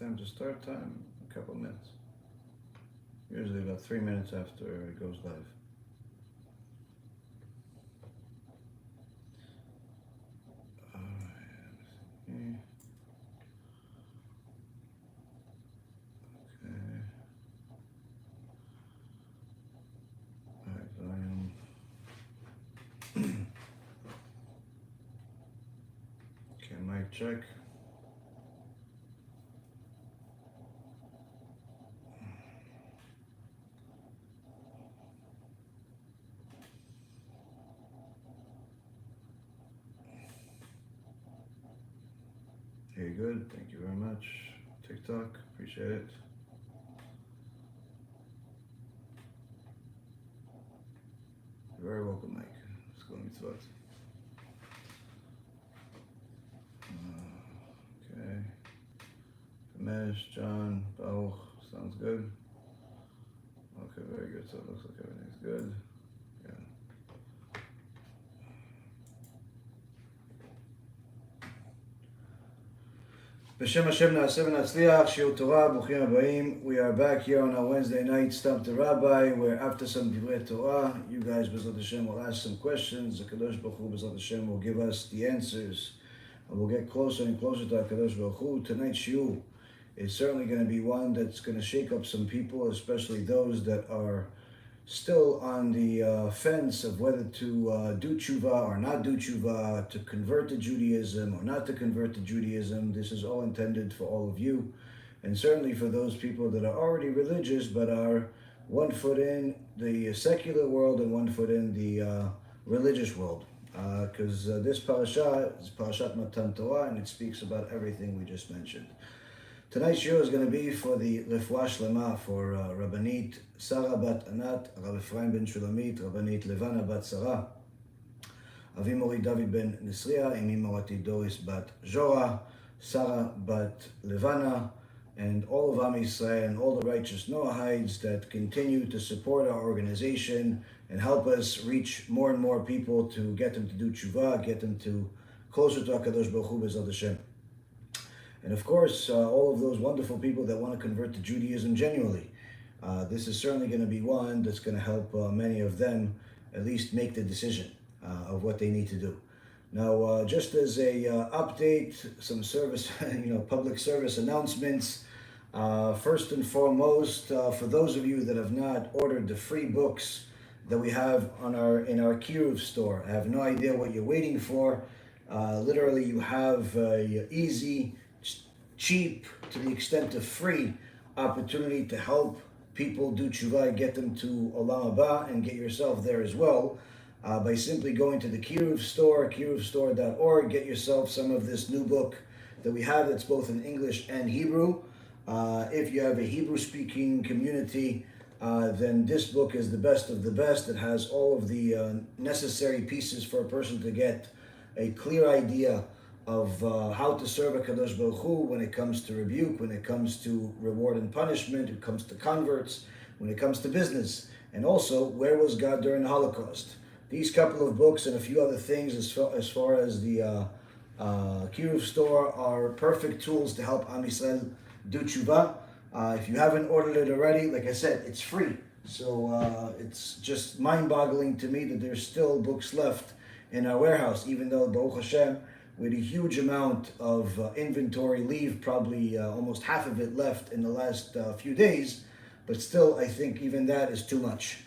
time to start time? A couple of minutes. Usually about 3 minutes after it goes live. Okay. Alright, volume. Okay, mic check. Okay, good. Thank you very much. TikTok, appreciate it. You're very welcome, Mike. Let's go mitzvot. Okay. Kamesh, John, Baruch, sounds good. Okay, very good. So it looks like everything's good. Yeah. B'Shem HaShem na'aseh v'natzliach, Shiur Torah, Bruchim Habayim. We are back here on our Wednesday night Stump the Rabbi, where after some Divrei Torah, you guys, B'ezrat Hashem, will ask some questions. The Kadosh Baruch Hu, B'ezrat Hashem, will give us the answers. And we'll get closer and closer to HaKadosh Baruch Hu. Tonight's Shiur is certainly going to be one that's going to shake up some people, especially those that are still on the fence of whether to do tshuva or not do tshuva, to convert to Judaism or not to convert to Judaism. This is all intended for all of you, and certainly for those people that are already religious but are one foot in the secular world and one foot in the religious world. Because this parasha is Parashat Matan Torah, and it speaks about everything we just mentioned. Tonight's show is going to be for the Refuah Shlema for Rabbanit Sarah Bat Anat, Rav Ephraim Ben Shulamit, Rabbanit Levana Bat Sarah, Avi Mori David Ben Nisriya, Imi Morati Doris Bat Jorah, Sarah Bat Levana, and all of Am Yisrael and all the righteous Noahides that continue to support our organization and help us reach more and more people to get them to do tshuva, get them to closer to HaKadosh Baruch Hu B'ezrat Hashem. And of course, all of those wonderful people that want to convert to Judaism genuinely. This is certainly going to be one that's going to help many of them at least make the decision of what they need to do. Now, just as a update, some service, public service announcements. First and foremost, for those of you that have not ordered the free books that we have in our Kiruv store, I have no idea what you're waiting for. Literally, you have a easy, cheap, to the extent of free opportunity to help people do tshuva, get them to Olam Haba, and get yourself there as well by simply going to the Kiruv store, kiruvstore.org. Get yourself some of this new book that we have that's both in English and Hebrew. If you have a Hebrew-speaking community, then this book is the best of the best. It has all of the necessary pieces for a person to get a clear idea of how to serve HaKadosh Baruch Hu when it comes to rebuke, when it comes to reward and punishment, when it comes to converts, when it comes to business, and also where was God during the Holocaust. These couple of books and a few other things as far as the Kiruv store are perfect tools to help Am Yisrael do tshuva. If you haven't ordered it already, like I said, it's free. So it's just mind-boggling to me that there's still books left in our warehouse, even though, Baruch Hashem, with a huge amount of inventory leave, probably almost half of it left in the last few days, but still I think even that is too much.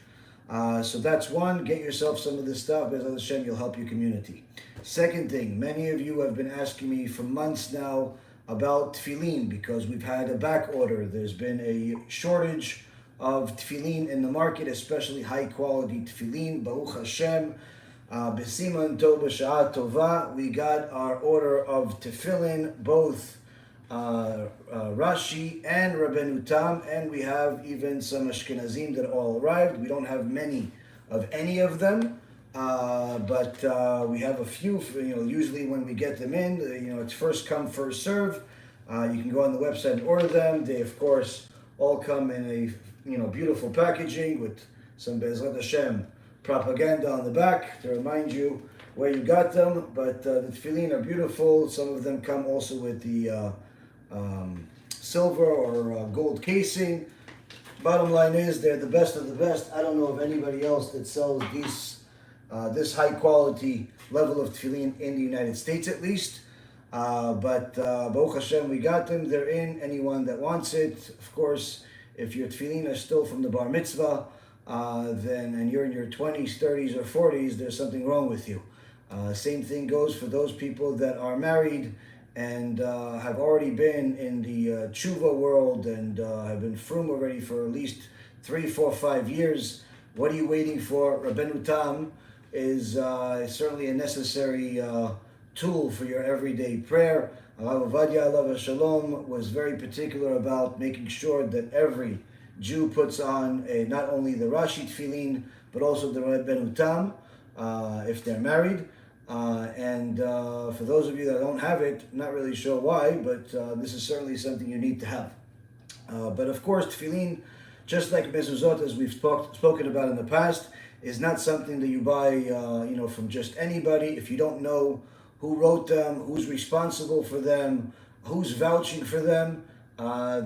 So that's one, get yourself some of this stuff, BeEzrat Hashem, you'll help your community. Second thing, many of you have been asking me for months now about tefillin, because we've had a back order. There's been a shortage of tefillin in the market, especially high quality tefillin, Baruch Hashem. B'siman tov b'sha'at tova, we got our order of tefillin, both Rashi and Rabbeinu Tam, and we have even some Ashkenazim that all arrived. We don't have many of any of them, but we have a few. Usually when we get them in, it's first come, first serve. You can go on the website and order them. They, of course, all come in a beautiful packaging with some BeEzrat Hashem propaganda on the back to remind you where you got them. But the tefillin are beautiful. Some of them come also with the silver or gold casing. Bottom line is they're the best of the best. I don't know of anybody else that sells this high quality level of tefillin in the United States at least. But Baruch Hashem, we got them. They're in. Anyone that wants it, of course, if your tefillin are still from the bar mitzvah, and you're in your 20s, 30s, or 40s, there's something wrong with you. Same thing goes for those people that are married and have already been in the tshuva world and have been frum already for at least 3, 4, 5 years. What are you waiting for? Rabbeinu Tam is certainly a necessary tool for your everyday prayer. Rav Ovadia alav shalom was very particular about making sure that every Jew puts on not only the Rashi tefillin, but also the Rabbeinu Tam if they're married. And for those of you that don't have it, not really sure why, but this is certainly something you need to have. But of course, tefillin, just like mezuzot, as we've spoken about in the past, is not something that you buy, from just anybody. If you don't know who wrote them, who's responsible for them, who's vouching for them,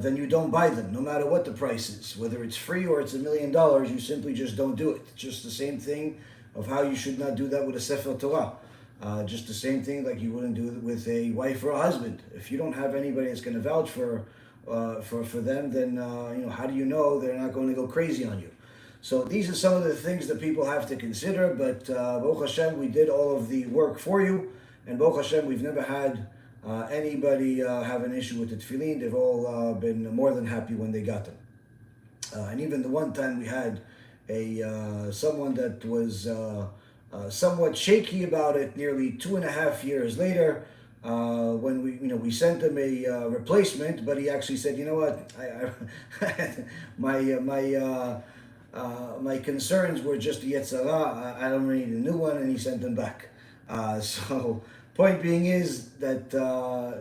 then you don't buy them, no matter what the price is. Whether it's free or it's $1 million, you simply just don't do it. Just the same thing of how you should not do that with a Sefer Torah. Just the same thing like you wouldn't do it with a wife or a husband. If you don't have anybody that's going to vouch for them, then how do you know they're not going to go crazy on you? So these are some of the things that people have to consider. But Baruch Hashem, we did all of the work for you, and Baruch Hashem, we've never had anybody have an issue with the tefillin. They've all been more than happy when they got them. And even the one time we had someone that was somewhat shaky about it nearly 2.5 years later, when we sent him a replacement, but he actually said, you know what, my concerns were just the Yetzirah, I don't need a new one, and he sent them back. So point being is that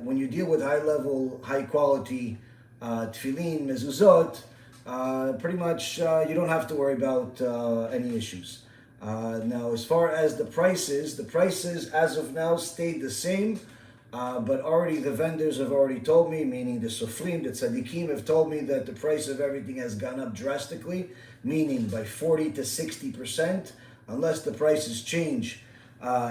when you deal with high level, high quality tefillin, mezuzot, pretty much you don't have to worry about any issues. Now, as far as the prices as of now stayed the same, but already the vendors have already told me, meaning the sofrim, the tzaddikim have told me that the price of everything has gone up drastically, meaning by 40 to 60%, unless the prices change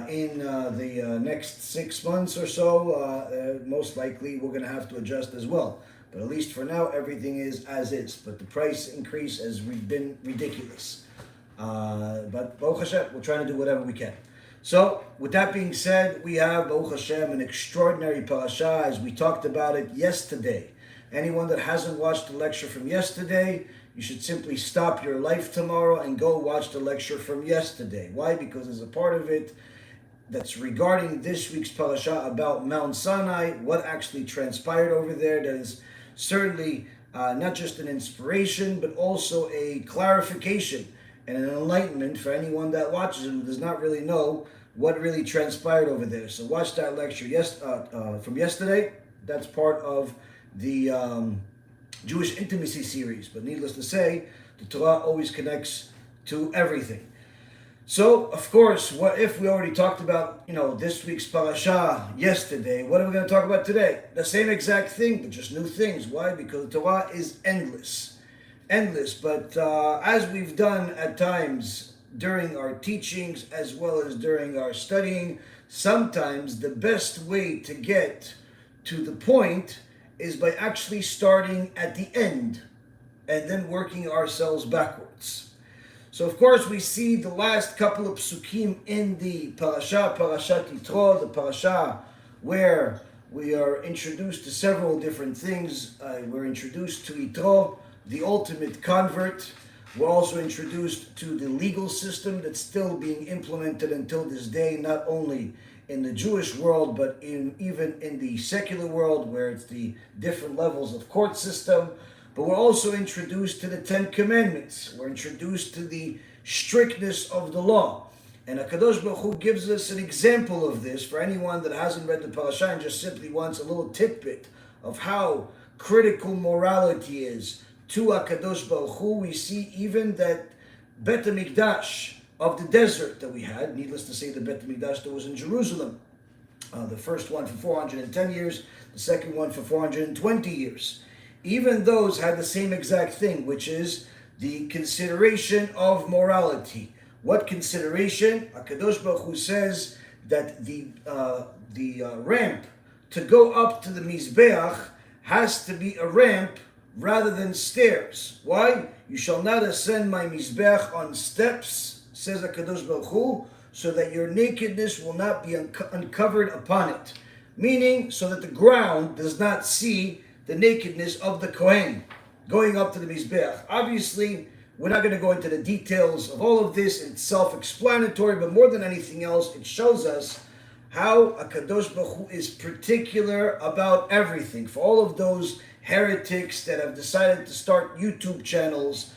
in the next 6 months or so, most likely we're going to have to adjust as well. But at least for now, everything is as is. But the price increase has been ridiculous. But Baruch Hashem, we're trying to do whatever we can. So, with that being said, we have, Baruch Hashem, an extraordinary parasha, as we talked about it yesterday. Anyone that hasn't watched the lecture from yesterday, you should simply stop your life tomorrow and go watch the lecture from yesterday. Why? Because there's a part of it that's regarding this week's parasha about Mount Sinai, what actually transpired over there. That is certainly not just an inspiration, but also a clarification and an enlightenment for anyone that watches it who does not really know what really transpired over there. So watch that lecture from yesterday. That's part of the Jewish Intimacy series. But needless to say, the Torah always connects to everything. So, of course, what if we already talked about, this week's parasha yesterday? What are we going to talk about today? The same exact thing, but just new things. Why? Because the Torah is endless. But as we've done at times during our teachings as well as during our studying, sometimes the best way to get to the point is by actually starting at the end and then working ourselves backwards. So of course we see the last couple of psukim in the parashat Yitro, the parasha where we are introduced to several different things. We're introduced to Yitro, the ultimate convert. We're also introduced to the legal system that's still being implemented until this day, not only in the Jewish world, but even in the secular world, where it's the different levels of court system. But we're also introduced to the 10 Commandments. We're introduced to the strictness of the law. And HaKadosh Baruch Hu gives us an example of this for anyone that hasn't read the parasha and just simply wants a little tidbit of how critical morality is to HaKadosh Baruch Hu. We see even that Bet HaMikdash of the desert that we had, needless to say, the Bet HaMikdash that was in Jerusalem, the first one for 410 years, the second one for 420 years. even those had the same exact thing, which is the consideration of morality. What consideration? HaKadosh Baruch Hu says that the ramp to go up to the Mizbeach has to be a ramp rather than stairs. Why? You shall not ascend my Mizbeach on steps, says HaKadosh Baruch Hu, so that your nakedness will not be uncovered upon it. Meaning, so that the ground does not see the nakedness of the Kohen going up to the Mizbeach. Obviously, we're not going to go into the details of all of this. It's self-explanatory, but more than anything else, it shows us how HaKadosh Baruch Hu is particular about everything. For all of those heretics that have decided to start YouTube channels,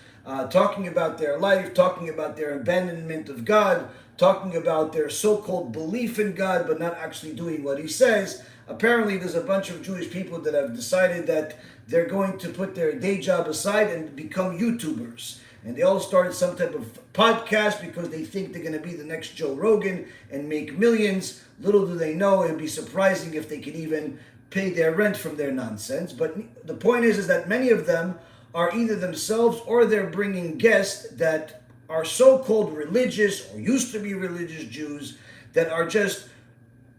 talking about their life, talking about their abandonment of God, talking about their so-called belief in God, but not actually doing what He says. Apparently, there's a bunch of Jewish people that have decided that they're going to put their day job aside and become YouTubers. And they all started some type of podcast because they think they're going to be the next Joe Rogan and make millions. Little do they know, it'd be surprising if they could even pay their rent from their nonsense. But the point is that many of them are either themselves or they're bringing guests that are so-called religious or used to be religious Jews that are just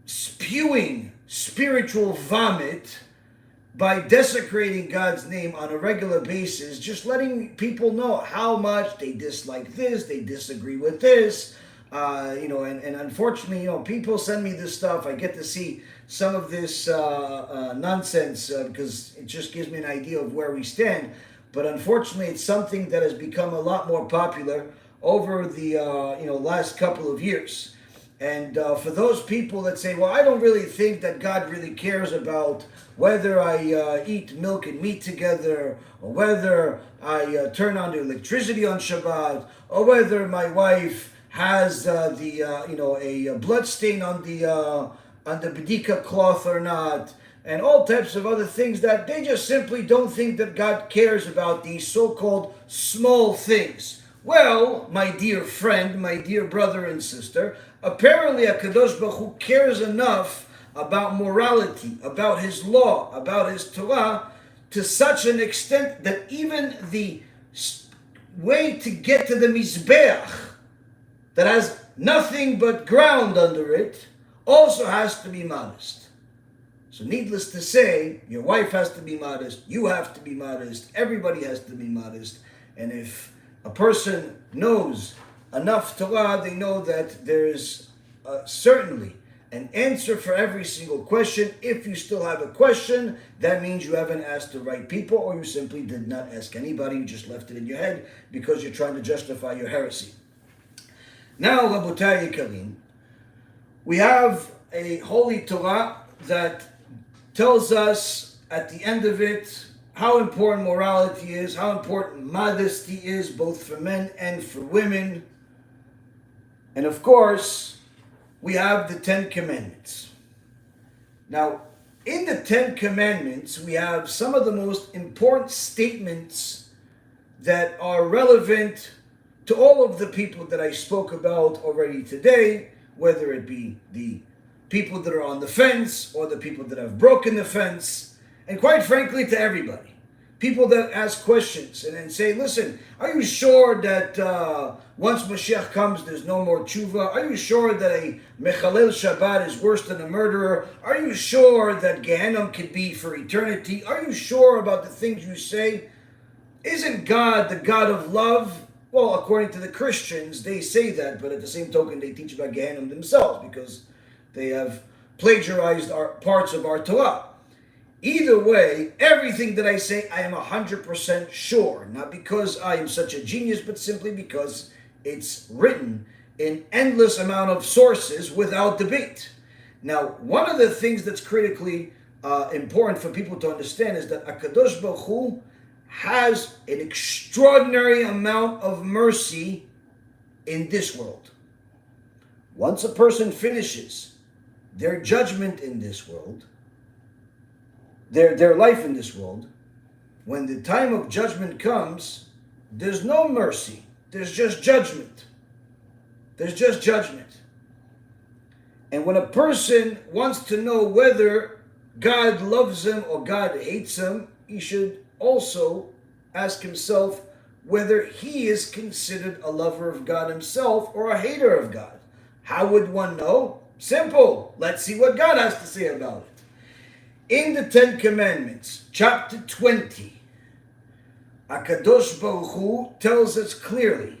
spewing spiritual vomit by desecrating God's name on a regular basis, just letting people know how much they dislike this, they disagree with this, and unfortunately, people send me this stuff. I get to see some of this nonsense because it just gives me an idea of where we stand. But unfortunately, it's something that has become a lot more popular over the last couple of years. And for those people that say, well, I don't really think that God really cares about whether I eat milk and meat together, or whether I turn on the electricity on Shabbat, or whether my wife has a blood stain on the bedika cloth or not, and all types of other things, that they just simply don't think that God cares about these so-called small things. Well, my dear friend, my dear brother and sister, apparently HaKadosh Baruch Hu cares enough about morality, about His law, about His Torah, to such an extent that even the way to get to the Mizbeach, that has nothing but ground under it, also has to be modest. So needless to say, your wife has to be modest, you have to be modest, everybody has to be modest. And if a person knows enough Torah, they know that there is certainly an answer for every single question. If you still have a question, that means you haven't asked the right people, or you simply did not ask anybody, you just left it in your head because you're trying to justify your heresy. Now, Rabotai Yekarim, we have a holy Torah that tells us at the end of it how important morality is, how important modesty is, both for men and for women. And of course, we have the Ten Commandments. Now, in the Ten Commandments, we have some of the most important statements that are relevant to all of the people that I spoke about already today, whether it be the people that are on the fence or the people that have broken the fence, and quite frankly, to everybody. People that ask questions and then say, listen, are you sure that once Mashiach comes, there's no more tshuva? Are you sure that a mechalel Shabbat is worse than a murderer? Are you sure that Gehenna could be for eternity? Are you sure about the things you say? Isn't God the God of love? Well, according to the Christians, they say that, but at the same token, they teach about Gehenna themselves because they have plagiarized parts of our Torah. Either way, everything that I say, I am 100% sure. Not because I am such a genius, but simply because it's written in endless amount of sources without debate. Now, one of the things that's critically important for people to understand is that HaKadosh Baruch Hu has an extraordinary amount of mercy in this world. Once a person finishes their judgment in this world, their life in this world, when the time of judgment comes, there's no mercy. There's just judgment. There's just judgment. And when a person wants to know whether God loves him or God hates him, he should also ask himself whether he is considered a lover of God himself or a hater of God. How would one know? Simple. Let's see what God has to say about it. In the Ten Commandments, chapter 20, HaKadosh Baruch Hu tells us clearly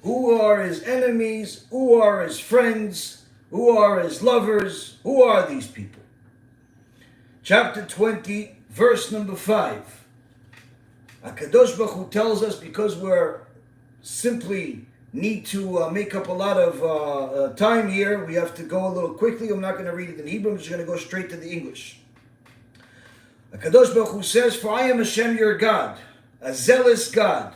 who are his enemies, who are his friends, who are his lovers, who are these people. Chapter 20, verse number 5. HaKadosh Baruch Hu tells us, because we're simply need to make up a lot of time here, we have to go a little quickly. I'm not going to read it in Hebrew, I'm just going to go straight to the English. HaKadosh Baruch Hu says, "For I am HaShem your God, a zealous God,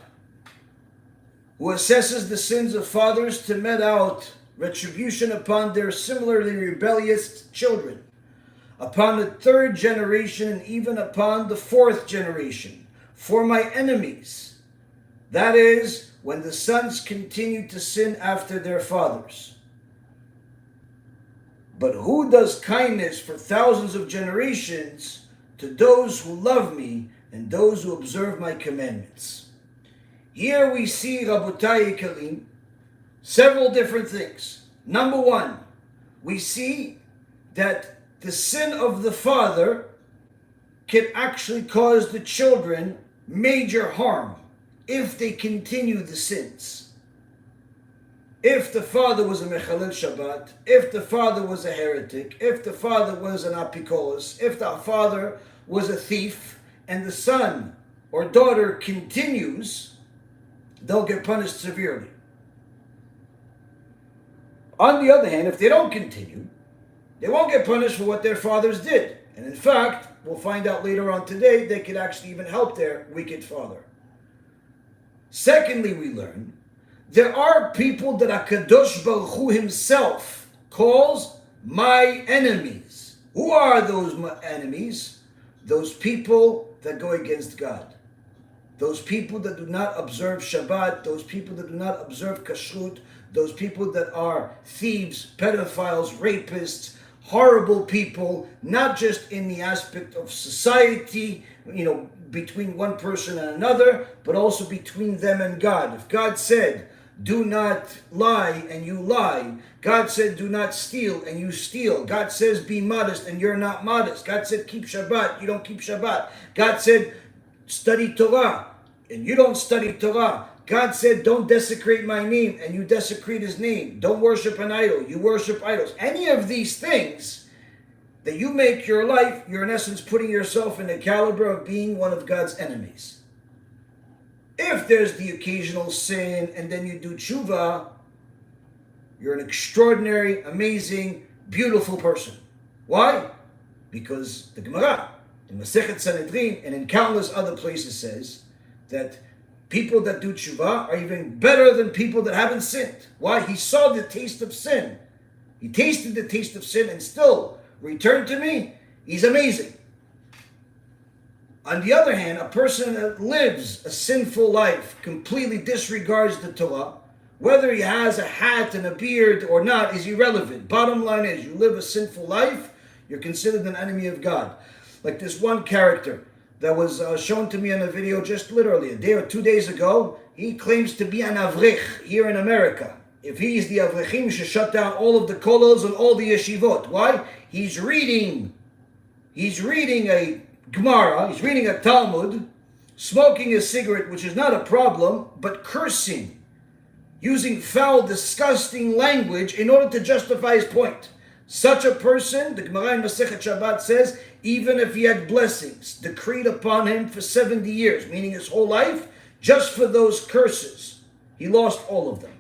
who assesses the sins of fathers to mete out retribution upon their similarly rebellious children, upon the third generation and even upon the fourth generation, for my enemies. That is, when the sons continue to sin after their fathers. But who does kindness for thousands of generations to those who love me and those who observe my commandments?" Here we see, Rabotai Yekarim, several different things. Number one, we see that the sin of the father can actually cause the children major harm if they continue the sins. If the father was a Mechalel Shabbat, if the father was a heretic, if the father was an apikolos, if the father was a thief, and the son or daughter continues, they'll get punished severely. On the other hand, if they don't continue, they won't get punished for what their fathers did. And in fact, we'll find out later on today, they could actually even help their wicked father. Secondly, we learn there are people that HaKadosh Baruch Hu himself calls my enemies. Who are those enemies? Those people that go against God. Those people that do not observe Shabbat, those people that do not observe Kashrut, those people that are thieves, pedophiles, rapists, horrible people, not just in the aspect of society, between one person and another, but also between them and God. If God said, do not lie, and you lie. God said, do not steal, and you steal. God says, be modest, and you're not modest. God said, keep Shabbat, you don't keep Shabbat. God said, study Torah, and you don't study Torah. God said, don't desecrate my name, and you desecrate his name. Don't worship an idol, you worship idols. Any of these things that you make your life, you're in essence putting yourself in the caliber of being one of God's enemies. If there's the occasional sin and then you do tshuva, you're an extraordinary, amazing, beautiful person. Why? Because the Gemara in Masechet Sanhedrin and in countless other places says that people that do tshuva are even better than people that haven't sinned. Why? He saw the taste of sin. He tasted the taste of sin and still returned to me. He's amazing. On the other hand, a person that lives a sinful life, completely disregards the Torah, whether he has a hat and a beard or not is irrelevant. Bottom line is, you live a sinful life, you're considered an enemy of God. Like this one character that was shown to me in a video just literally a day or 2 days ago. He claims to be an avrich here in America. If he is the avrechim, he should shut down all of the kolos and all the yeshivot. Why? He's reading a Gemara, he's reading a Talmud, smoking a cigarette, which is not a problem, but cursing, using foul, disgusting language in order to justify his point. Such a person, the Gemara in Masechet Shabbat says, even if he had blessings decreed upon him for 70 years, meaning his whole life, just for those curses, he lost all of them.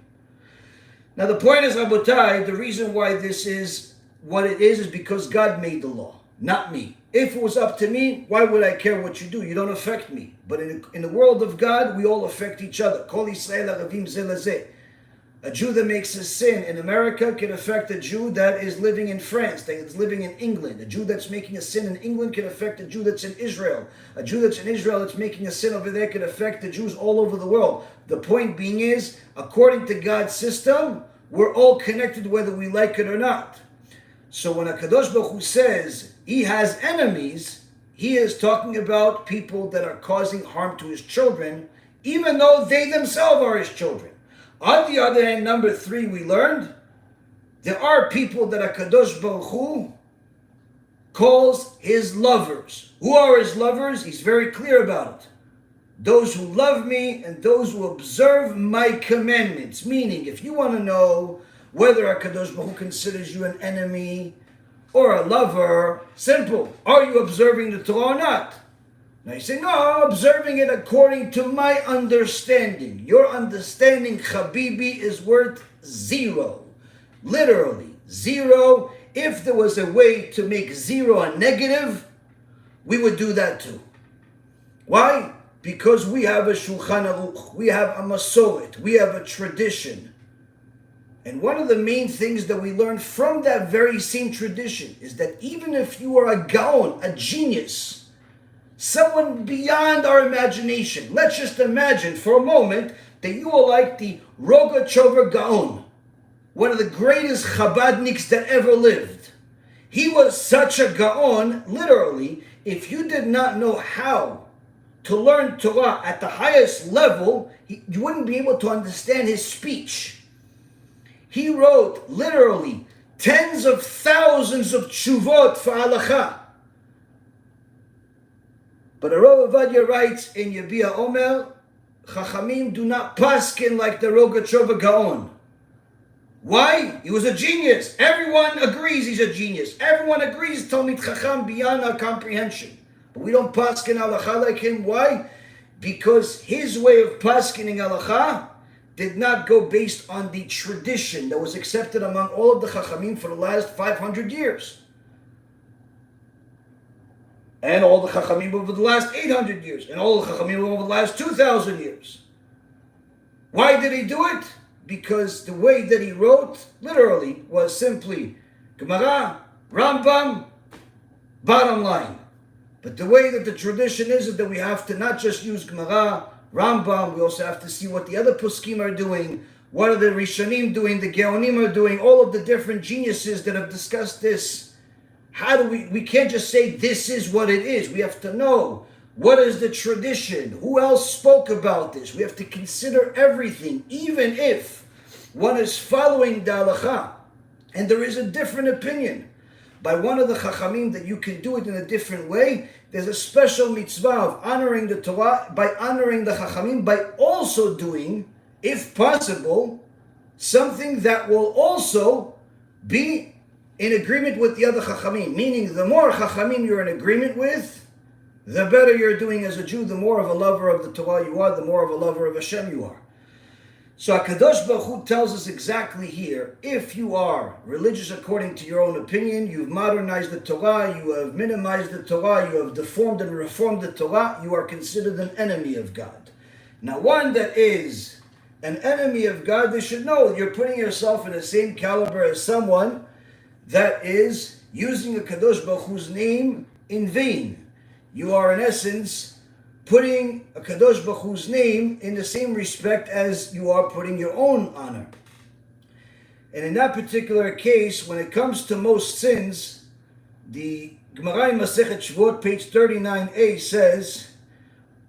Now the point is, Rabotai, the reason why this is what it is because God made the law, not me. If it was up to me, why would I care what you do? You don't affect me. But in the world of God, we all affect each other. Kol Yisrael aravim zeh lezeh. A Jew that makes a sin in America can affect a Jew that is living in France, that is living in England. A Jew that's making a sin in England can affect a Jew that's in Israel. A Jew that's in Israel that's making a sin over there can affect the Jews all over the world. The point being is, according to God's system, we're all connected whether we like it or not. So when HaKadosh Baruch Hu says he has enemies, he is talking about people that are causing harm to his children, even though they themselves are his children. On the other hand, number 3, we learned, there are people that HaKadosh Baruch Hu calls his lovers. Who are his lovers? He's very clear about it. Those who love me and those who observe my commandments. Meaning, if you want to know whether HaKadosh Baruch Hu considers you an enemy or a lover, simple. Are you observing the Torah or not? Now you say, no, I'm observing it according to my understanding. Your understanding, Habibi, is worth 0. Literally, 0. If there was a way to make 0 a negative, we would do that too. Why? Because we have a Shulchan Aruch, we have a Masoret, we have a tradition. And one of the main things that we learn from that very same tradition is that even if you are a Gaon, a genius, someone beyond our imagination, let's just imagine for a moment that you are like the Rogachover Gaon, one of the greatest Chabadniks that ever lived. He was such a Gaon, literally, if you did not know how to learn Torah at the highest level, you wouldn't be able to understand his speech. He wrote, literally, tens of thousands of tshuvot for halacha. But Rav Ovadia writes in Yabia Omer, Chachamim do not paskin like the Rogachover Gaon. Why? He was a genius. Everyone agrees he's a genius. Everyone agrees Talmid Chacham beyond our comprehension. But we don't paskin halacha like him. Why? Because his way of paskining halacha did not go based on the tradition that was accepted among all of the Chachamim for the last 500 years. And all the Chachamim over the last 800 years. And all the Chachamim over the last 2,000 years. Why did he do it? Because the way that he wrote, literally, was simply Gemara, Rambam, bottom line. But the way that the tradition is that we have to not just use Gemara, Rambam, we also have to see what the other Poskim are doing, what are the Rishonim doing, the Geonim are doing, all of the different geniuses that have discussed this. How do we can't just say this is what it is. We have to know what is the tradition, who else spoke about this. We have to consider everything, even if one is following the halacha and there is a different opinion by one of the Chachamim that you can do it in a different way. There's a special mitzvah of honoring the Torah by honoring the Chachamim, by also doing, if possible, something that will also be in agreement with the other Chachamim. Meaning, the more Chachamim you're in agreement with, the better you're doing as a Jew, the more of a lover of the Torah you are, the more of a lover of HaShem you are. So HaKadosh Baruch Hu tells us exactly here, if you are religious according to your own opinion, you've modernized the Torah, you have minimized the Torah, you have deformed and reformed the Torah, you are considered an enemy of God. Now, one that is an enemy of God, they should know you're putting yourself in the same caliber as someone that is using HaKadosh Baruch Hu's name in vain. You are, in essence, putting a Kadosh Baruch Hu's name in the same respect as you are putting your own honor. And in that particular case, when it comes to most sins, the Gemara in Masechet Shvuot, page 39a, says,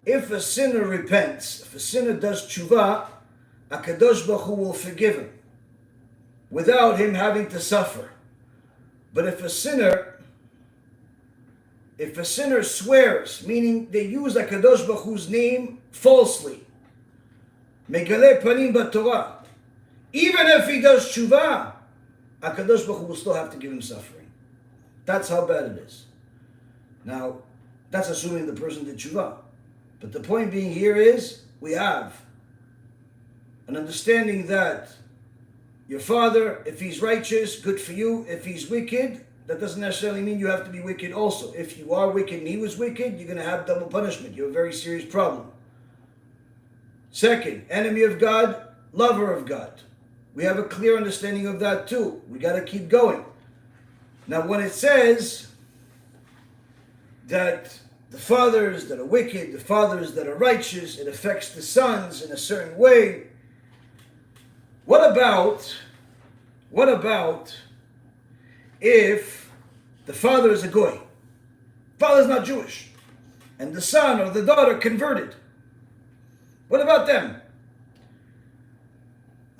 if a sinner repents, if a sinner does tshuva, a Kadosh Baruch Hu will forgive him without him having to suffer. But if a sinner swears, meaning they use HaKadosh Baruch Hu's name falsely, Megaleh Panim B'Torah, even if he does tshuva, HaKadosh Baruch Hu will still have to give him suffering. That's how bad it is. Now, that's assuming the person did tshuva. But the point being here is, we have an understanding that your father, if he's righteous, good for you. If he's wicked, that doesn't necessarily mean you have to be wicked also. If you are wicked and he was wicked, you're going to have double punishment. You have a very serious problem. Second, enemy of God, lover of God. We have a clear understanding of that too. We got to keep going. Now, when it says that the fathers that are wicked, the fathers that are righteous, it affects the sons in a certain way. What about if the father is a goy? Father's not Jewish. And the son or the daughter converted. What about them?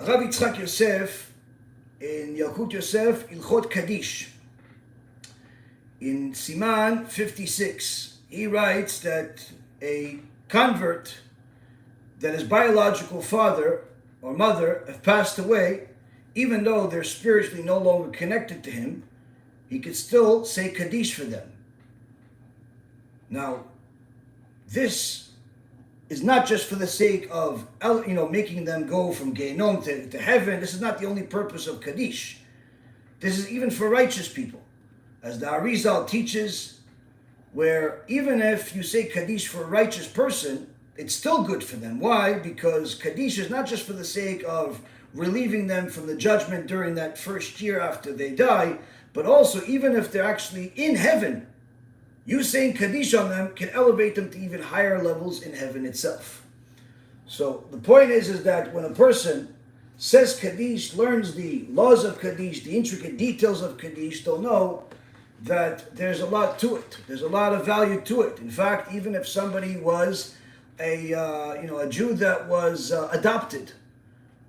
Rabbi Yitzchak Yosef, in Yalkut Yosef, Ilchot Kaddish, in Siman 56, he writes that a convert that his biological father or mother have passed away, even though they're spiritually no longer connected to him, he could still say Kaddish for them. Now, this is not just for the sake of making them go from Gehenom to heaven. This is not the only purpose of Kaddish. This is even for righteous people. As the Arizal teaches, where even if you say Kaddish for a righteous person, it's still good for them. Why? Because Kaddish is not just for the sake of relieving them from the judgment during that first year after they die, but also even if they're actually in heaven, you saying Kaddish on them can elevate them to even higher levels in heaven itself. So the point is that when a person says Kaddish, learns the laws of Kaddish, the intricate details of Kaddish, they'll know that there's a lot to it. There's a lot of value to it. In fact, even if somebody was a Jew that was adopted,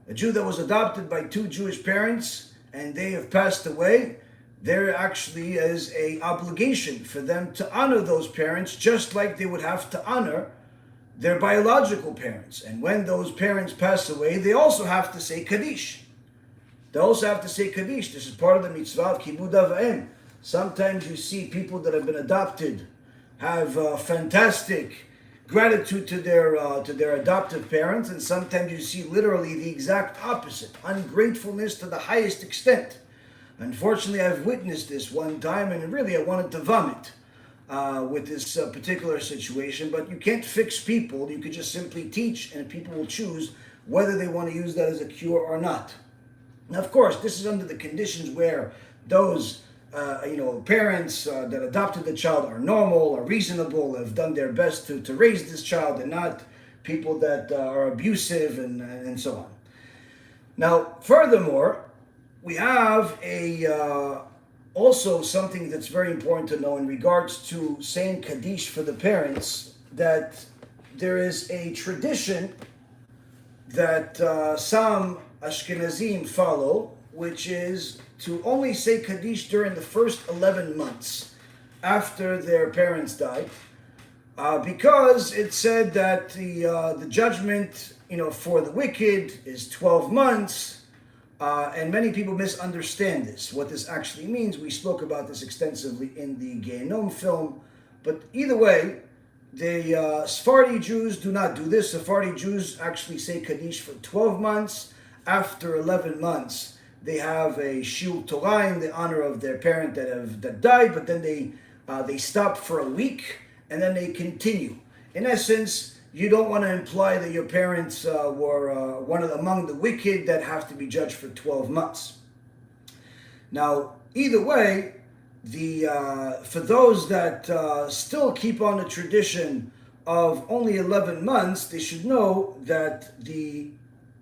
a Jew that was adopted by two Jewish parents and they have passed away, there actually is an obligation for them to honor those parents just like they would have to honor their biological parents. And when those parents pass away, they also have to say Kaddish. They also have to say Kaddish. This is part of the mitzvah of Kibud Av V'em. Sometimes you see people that have been adopted have fantastic gratitude to their adoptive parents, and sometimes you see literally the exact opposite, ungratefulness to the highest extent. Unfortunately, I've witnessed this one time, and really I wanted to vomit with this particular situation. But you can't fix people. You could just simply teach, and people will choose whether they want to use that as a cure or not. Now, of course, this is under the conditions where those parents that adopted the child are normal, are reasonable, have done their best to raise this child, and not people that are abusive and so on. Now, furthermore, we have also something that's very important to know in regards to saying Kaddish for the parents, that there is a tradition that some Ashkenazim follow, which is to only say Kaddish during the first 11 months after their parents died, because it said that the judgment for the wicked is 12 months, and many people misunderstand this, what this actually means. We spoke about this extensively in the Gehenom film, but either way, the Sephardi Jews do not do this. Sephardi Jews actually say Kaddish for 12 months. After 11 months, they have a Shiur Torah in the honor of their parent that died, but then they stop for a week, and then they continue. In essence, you don't want to imply that your parents were among the wicked that have to be judged for 12 months. Now, either way, for those that still keep on the tradition of only 11 months, they should know that the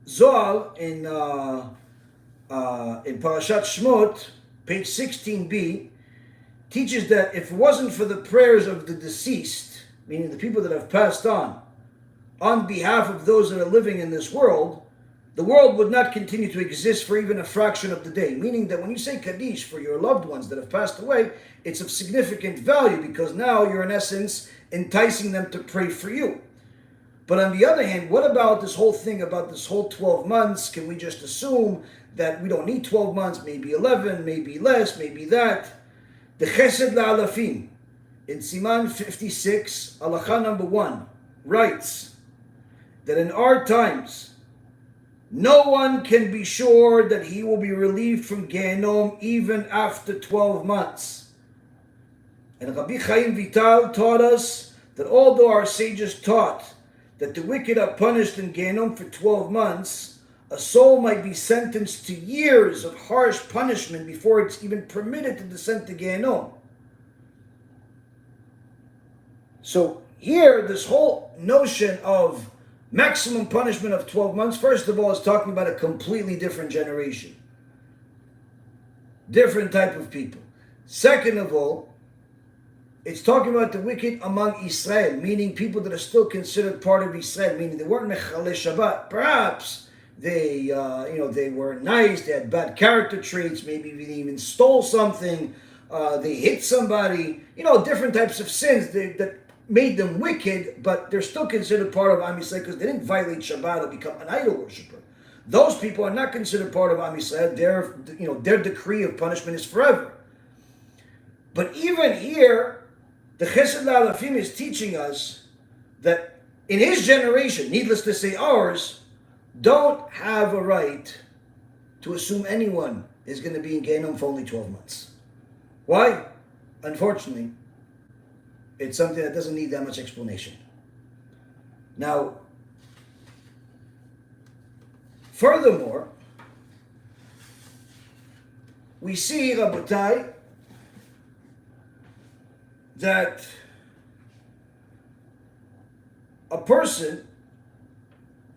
Zohar in Parashat Shmot, page 16b, teaches that if it wasn't for the prayers of the deceased, meaning the people that have passed on behalf of those that are living in this world, the world would not continue to exist for even a fraction of the day. Meaning that when you say Kaddish for your loved ones that have passed away, it's of significant value, because now you're in essence enticing them to pray for you. But on the other hand, what about this whole thing about this whole 12 months? Can we just assume that we don't need 12 months, maybe 11, maybe less, maybe that? The Chesed La'alafim in Siman 56, Halakha number 1, writes that in our times, no one can be sure that he will be relieved from Gehenom even after 12 months. And Rabbi Chaim Vital taught us that although our sages taught that the wicked are punished in Gehenom for 12 months, a soul might be sentenced to years of harsh punishment before it's even permitted to descend to Gehenom. So here, this whole notion of maximum punishment of 12 months, first of all, is talking about a completely different generation. Different type of people. Second of all, it's talking about the wicked among Israel, meaning people that are still considered part of Israel, meaning they weren't Mechalei Shabbat. Perhaps they were nice, they had bad character traits, maybe they even stole something, they hit somebody, different types of sins that made them wicked, but they're still considered part of Am Yisrael because they didn't violate Shabbat or become an idol worshiper. Those people are not considered part of Am Yisrael. Their decree of punishment is forever. But even here, the Chesed La'alafim is teaching us that in his generation, needless to say ours, don't have a right to assume anyone is going to be in Gehinnom for only 12 months. Why? Unfortunately, it's something that doesn't need that much explanation. Now, furthermore, we see, Rabotai, that a person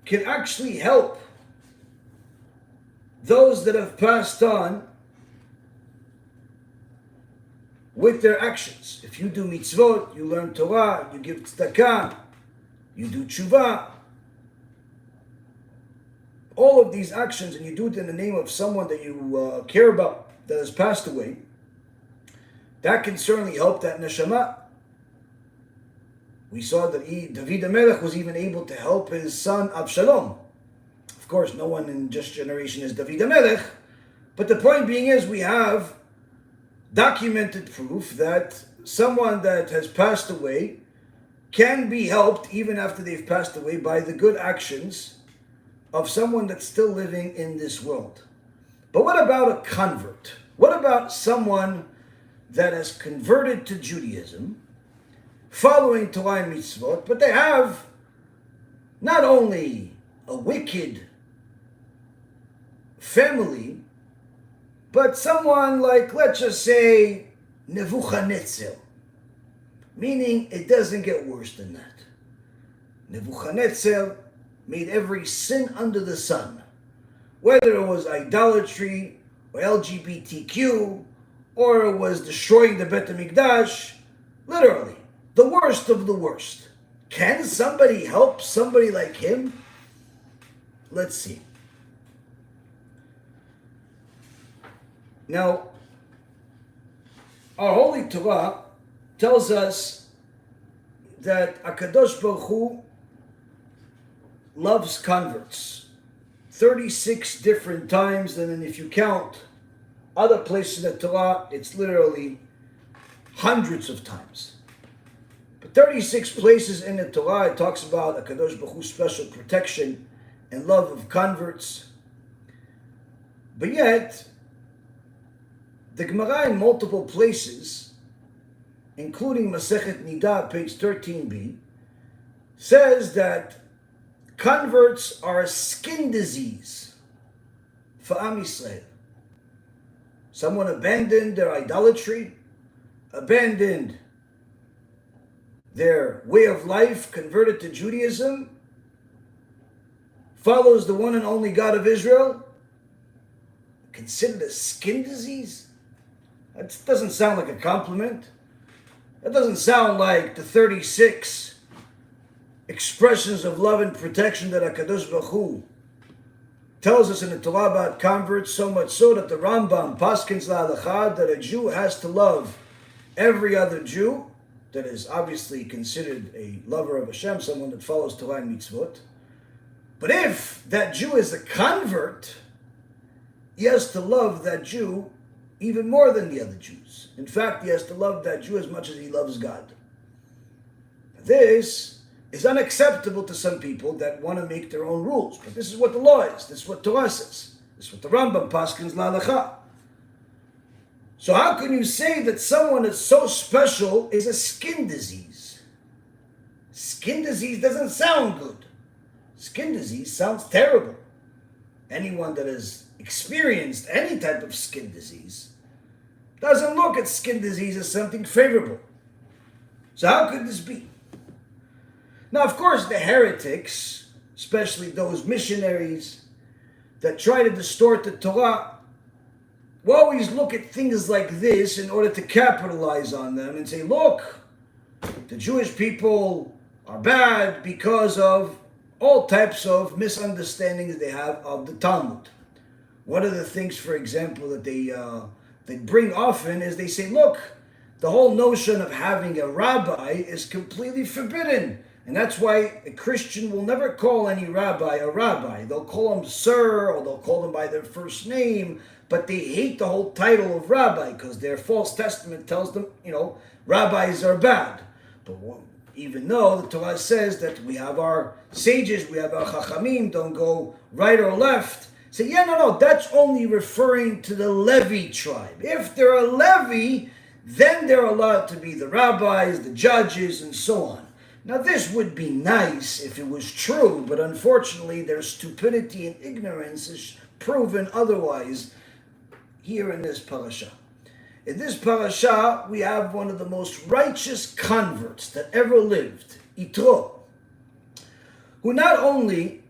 can actually help those that have passed on with their actions. If you do mitzvot, you learn Torah, you give tzedakah, you do tshuva, all of these actions, and you do it in the name of someone that you care about that has passed away, that can certainly help that neshama. We saw that David HaMelech was even able to help his son Avshalom. Of course, no one in this generation is David HaMelech, but the point being is we have documented proof that someone that has passed away can be helped even after they've passed away by the good actions of someone that's still living in this world. But what about a convert? What about someone that has converted to Judaism, following Torah and mitzvot, but they have not only a wicked family, but someone like, let's just say, Nebuchadnezzar, meaning it doesn't get worse than that. Nebuchadnezzar made every sin under the sun, whether it was idolatry or LGBTQ, or it was destroying the Bet HaMikdash, literally, the worst of the worst. Can somebody help somebody like him? Let's see. Now, our Holy Torah tells us that HaKadosh Baruch Hu loves converts 36 different times, and then if you count other places in the Torah, it's literally hundreds of times. But 36 places in the Torah, it talks about HaKadosh Baruch Hu's special protection and love of converts. But yet, the Gemara in multiple places, including Masechet Nida, page 13b, says that converts are a skin disease for Am Yisrael. Someone abandoned their idolatry, abandoned their way of life, converted to Judaism, follows the one and only God of Israel, considered a skin disease? That doesn't sound like a compliment. That doesn't sound like the 36 expressions of love and protection that HaKadosh Baruch Hu tells us in the Torah about converts, so much so that the Rambam paskins la'alacha that a Jew has to love every other Jew that is obviously considered a lover of HaShem, someone that follows Torah and mitzvot. But if that Jew is a convert, he has to love that Jew even more than the other Jews. In fact, he has to love that Jew as much as he loves God. This is unacceptable to some people that want to make their own rules. But this is what the law is. This is what Torah says. This is what the Rambam paskins la'alacha. So how can you say that someone that's so special is a skin disease? Skin disease doesn't sound good. Skin disease sounds terrible. Anyone that has experienced any type of skin disease doesn't look at skin disease as something favorable. So how could this be? Now, of course, the heretics, especially those missionaries that try to distort the Torah, we always look at things like this in order to capitalize on them and say, look, the Jewish people are bad because of all types of misunderstandings they have of the Talmud. One of the things, for example, that they bring often is they say, look, the whole notion of having a rabbi is completely forbidden. And that's why a Christian will never call any rabbi a rabbi. They'll call him sir, or they'll call them by their first name, but they hate the whole title of rabbi because their false testament tells them, rabbis are bad. But even though the Torah says that we have our sages, we have our chachamim, don't go right or left, say, no, that's only referring to the Levi tribe. If they're a Levi, then they're allowed to be the rabbis, the judges, and so on. Now this would be nice if it was true, but unfortunately their stupidity and ignorance is proven otherwise here in this parasha. In this parasha, we have one of the most righteous converts that ever lived, Yitro, who not only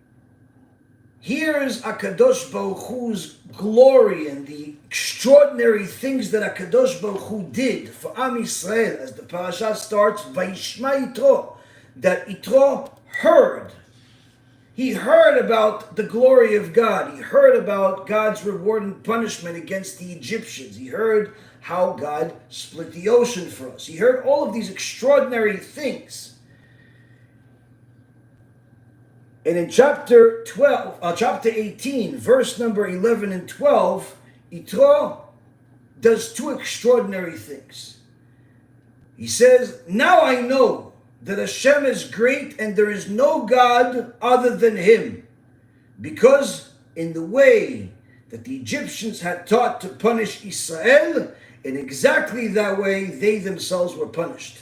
hears HaKadosh Baruch Hu's glory and the extraordinary things that HaKadosh Baruch Hu did for Am Yisrael, as the parasha starts, Vayishma Yitro, that Yitro heard. He heard about the glory of God. He heard about God's reward and punishment against the Egyptians. He heard how God split the ocean for us. He heard all of these extraordinary things. And in chapter 18, verse number 11 and 12, Yitro does two extraordinary things. He says, now I know that HaShem is great and there is no God other than Him, because in the way that the Egyptians had taught to punish Israel, in exactly that way they themselves were punished.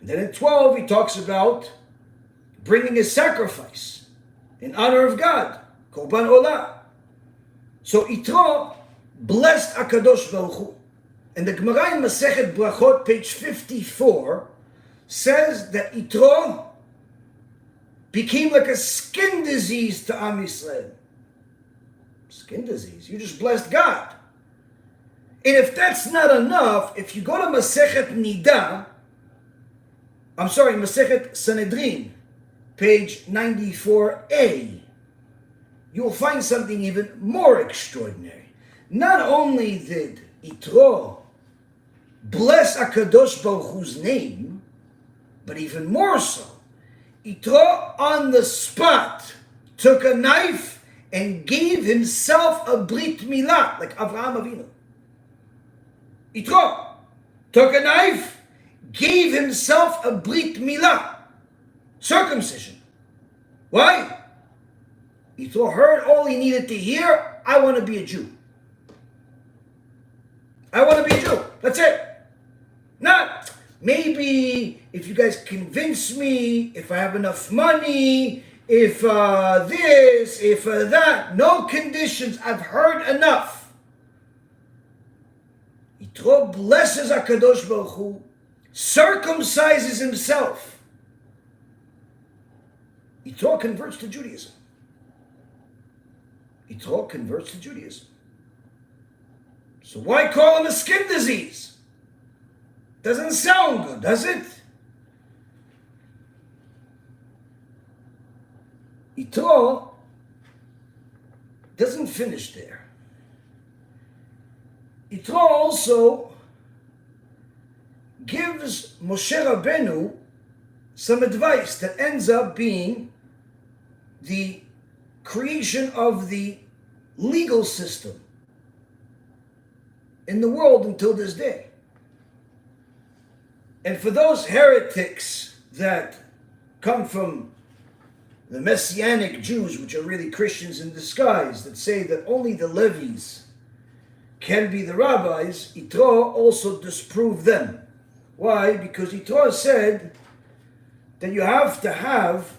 And then in 12 he talks about bringing a sacrifice in honor of God, Korban Olah. So Yitro blessed HaKadosh Baruch Hu. And the Gemara in Masechet Brachot, page 54, says that Yitro became like a skin disease to Am Yisrael. Skin disease? You just blessed God. And if that's not enough, if you go to Masechet Masechet Sanhedrin, page 94a, you will find something even more extraordinary. Not only did Yitro bless HaKadosh Baruch Hu's name, but even more so, Yitro on the spot took a knife and gave himself a brit milah, like Avraham Avinu. Yitro took a knife, gave himself a brit milah, circumcision. Why? Yitro heard all he needed to hear. I want to be a Jew. I want to be a Jew. That's it. Not maybe if you guys convince me, if I have enough money, if this, if that. No conditions. I've heard enough. Yitro blesses HaKadosh Baruch Hu, circumcises himself. Yitro converts to Judaism. Yitro converts to Judaism. So why call him a skin disease? Doesn't sound good, does it? Yitro doesn't finish there. Yitro also gives Moshe Rabbeinu some advice that ends up being the creation of the legal system in the world until this day. And for those heretics that come from the Messianic Jews, which are really Christians in disguise, that say that only the Levites can be the rabbis, Yitro also disproved them. Why? Because Yitro said that you have to have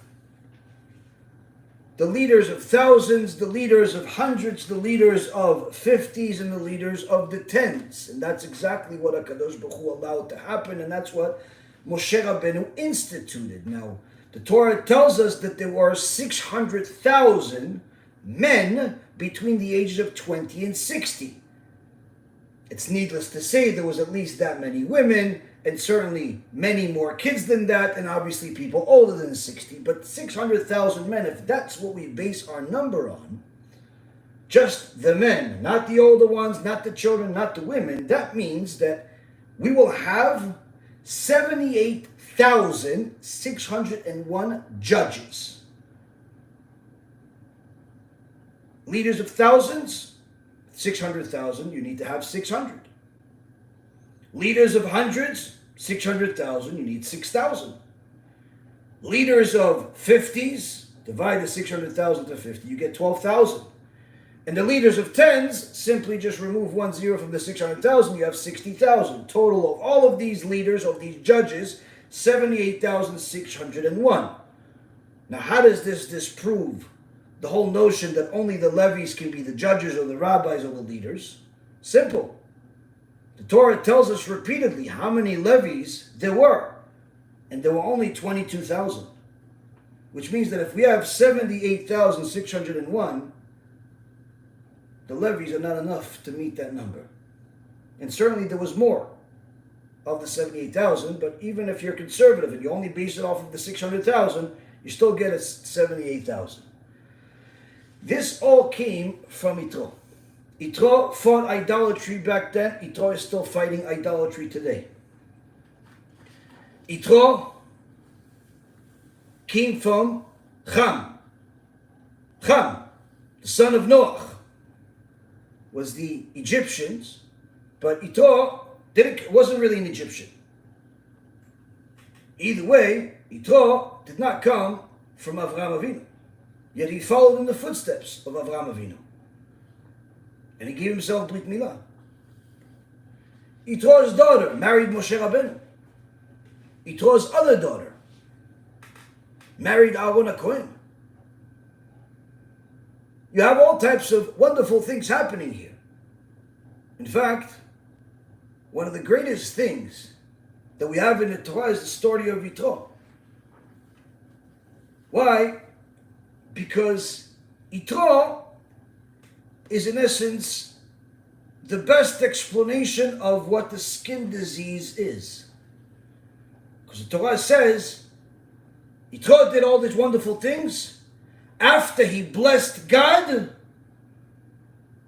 the leaders of thousands, the leaders of hundreds, the leaders of 50s, and the leaders of the tens. And that's exactly what HaKadosh Baruch Hu allowed to happen, and that's what Moshe Rabbeinu instituted. Now, the Torah tells us that there were 600,000 men between the ages of 20 and 60. It's needless to say there was at least that many women, and certainly many more kids than that, and obviously people older than 60. But 600,000 men, if that's what we base our number on, just the men, not the older ones, not the children, not the women, that means that we will have 78,601 judges. Leaders of thousands, 600,000, you need to have 600. Leaders of hundreds, 600,000, you need 6,000. Leaders of 50s, divide the 600,000 to 50, you get 12,000. And the leaders of tens, simply just remove 1 0 from the 600,000, you have 60,000. Total of all of these leaders, of these judges, 78,601. Now, how does this disprove the whole notion that only the Levites can be the judges or the rabbis or the leaders? Simple. The Torah tells us repeatedly how many Levites there were. And there were only 22,000. Which means that if we have 78,601, the levies are not enough to meet that number. And certainly there was more of the 78,000, but even if you're conservative and you only base it off of the 600,000, you still get a 78,000. This all came from Yitro. Yitro fought idolatry back then. Yitro is still fighting idolatry today. Yitro came from Ham. Ham, the son of Noah, was the Egyptians, but Yitro wasn't really an Egyptian. Either way, Yitro did not come from Avraham Avinu, yet he followed in the footsteps of Avraham Avinu, and he gave himself Brit Milah. Yitro's daughter married Moshe Rabbeinu. Yitro's other daughter married Aaron HaKohen. You have all types of wonderful things happening here. In fact, one of the greatest things that we have in the Torah is the story of Yitro. Why? Because Yitro is in essence the best explanation of what the skin disease is. Because the Torah says Yitro did all these wonderful things. After he blessed God,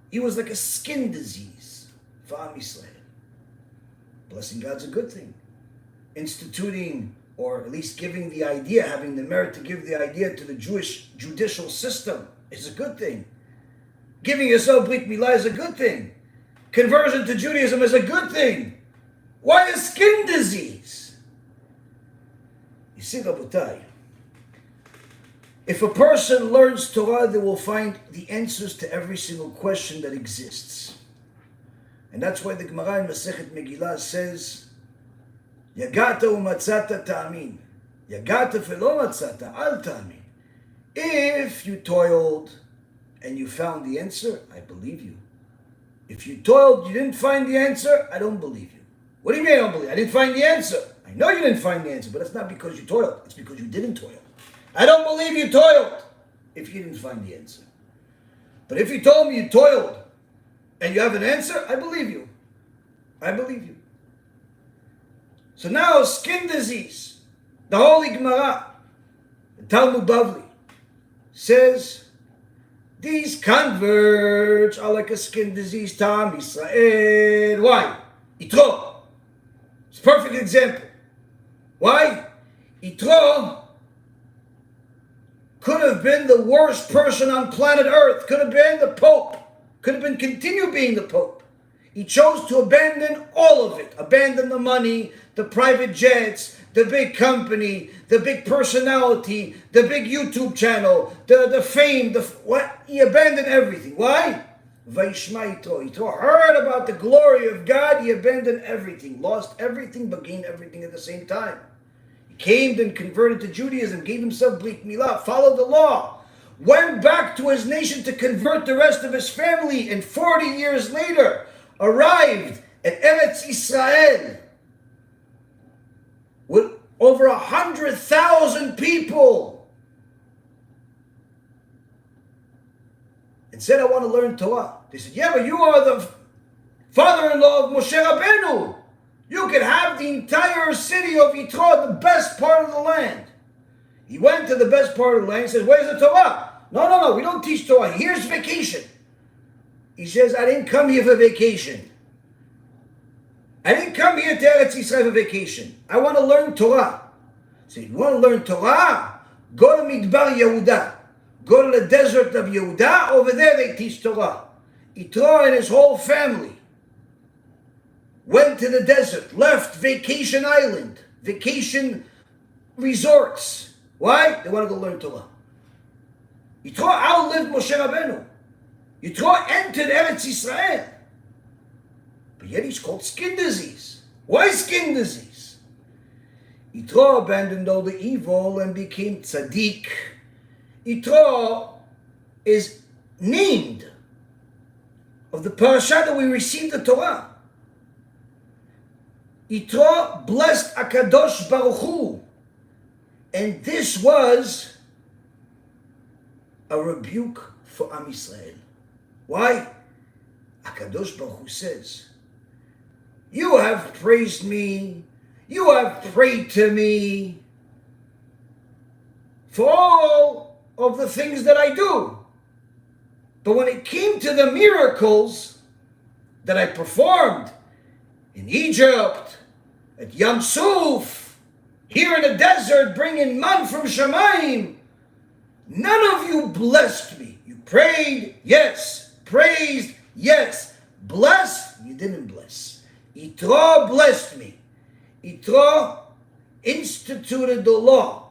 he was like a skin disease for Am Yisrael. Blessing God's a good thing. Instituting, or at least giving the idea, having the merit to give the idea to the Jewish judicial system is a good thing. Giving yourself Brit Milah is a good thing. Conversion to Judaism is a good thing. Why a skin disease? You see, Rabotai, if a person learns Torah, they will find the answers to every single question that exists. And that's why the Gemara in Masechet Megillah says, Yagata u'matzata ta'amin. Yagata v'lo matzata al ta'amin. If you toiled and you found the answer, I believe you. If you toiled, you didn't find the answer, I don't believe you. What do you mean I don't believe? I didn't find the answer. I know you didn't find the answer, but it's not because you toiled. It's because you didn't toil. I don't believe you toiled if you didn't find the answer. But if you told me you toiled and you have an answer, I believe you. I believe you. So now, skin disease. The Holy Gemara, the Talmud Bavli, says these converts are like a skin disease to Am Yisrael. Why? Yitro. It's a perfect example. Why? Yitro could have been the worst person on planet Earth, could have been the Pope, could have been continue being the Pope. He chose to abandon all of it, abandon the money, the private jets, the big company, the big personality, the big YouTube channel, the fame, what? He abandoned everything. Why? Vayishma Yitro. Yitro heard about the glory of God, he abandoned everything, lost everything, but gained everything at the same time. Came and converted to Judaism, gave himself Brit Milah, followed the law, went back to his nation to convert the rest of his family, and 40 years later arrived at Eretz Israel with over 100,000 people. and said, I want to learn Torah. They said, yeah, but you are the father-in-law of Moshe Rabbeinu. You could have the entire city of Yitro, the best part of the land. He went to the best part of the land and says, where's the Torah? No, we don't teach Torah. Here's vacation. He says, I didn't come here for vacation. I didn't come here to Eretz Yisrael for vacation. I want to learn Torah. So you want to learn Torah? Go to Midbar Yehuda. Go to the desert of Yehuda. Over there they teach Torah. Yitro and his whole family went to the desert, left vacation island, vacation resorts. Why? They want to go learn Torah. Yitro outlived Moshe Rabbeinu. Yitro entered Eretz Yisrael. But yet he's called skin disease. Why skin disease? Yitro abandoned all the evil and became tzaddik. Yitro is named of the parasha that we received the Torah. Yitro blessed HaKadosh Baruch Hu. And this was a rebuke for Am Yisrael. Why? HaKadosh Baruch Hu says, you have praised me, you have prayed to me for all of the things that I do. But when it came to the miracles that I performed in Egypt, at Yam Suf, here in the desert, bringing man from Shamayim, none of you blessed me. You prayed, yes. Praised, yes. Blessed, you didn't bless. Yitro blessed me. Yitro instituted the law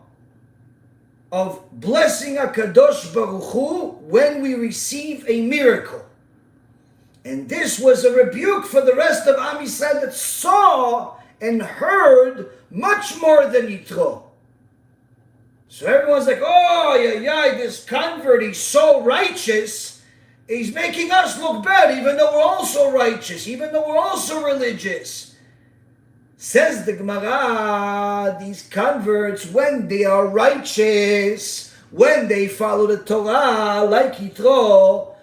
of blessing HaKadosh Baruch Hu when we receive a miracle. And this was a rebuke for the rest of Am Yisrael that saw and heard much more than Yitro. So everyone's like, oh, this convert, he's so righteous, he's making us look bad, even though we're also righteous, even though we're also religious. Says the Gemara, these converts, when they are righteous, when they follow the Torah, like Yitro,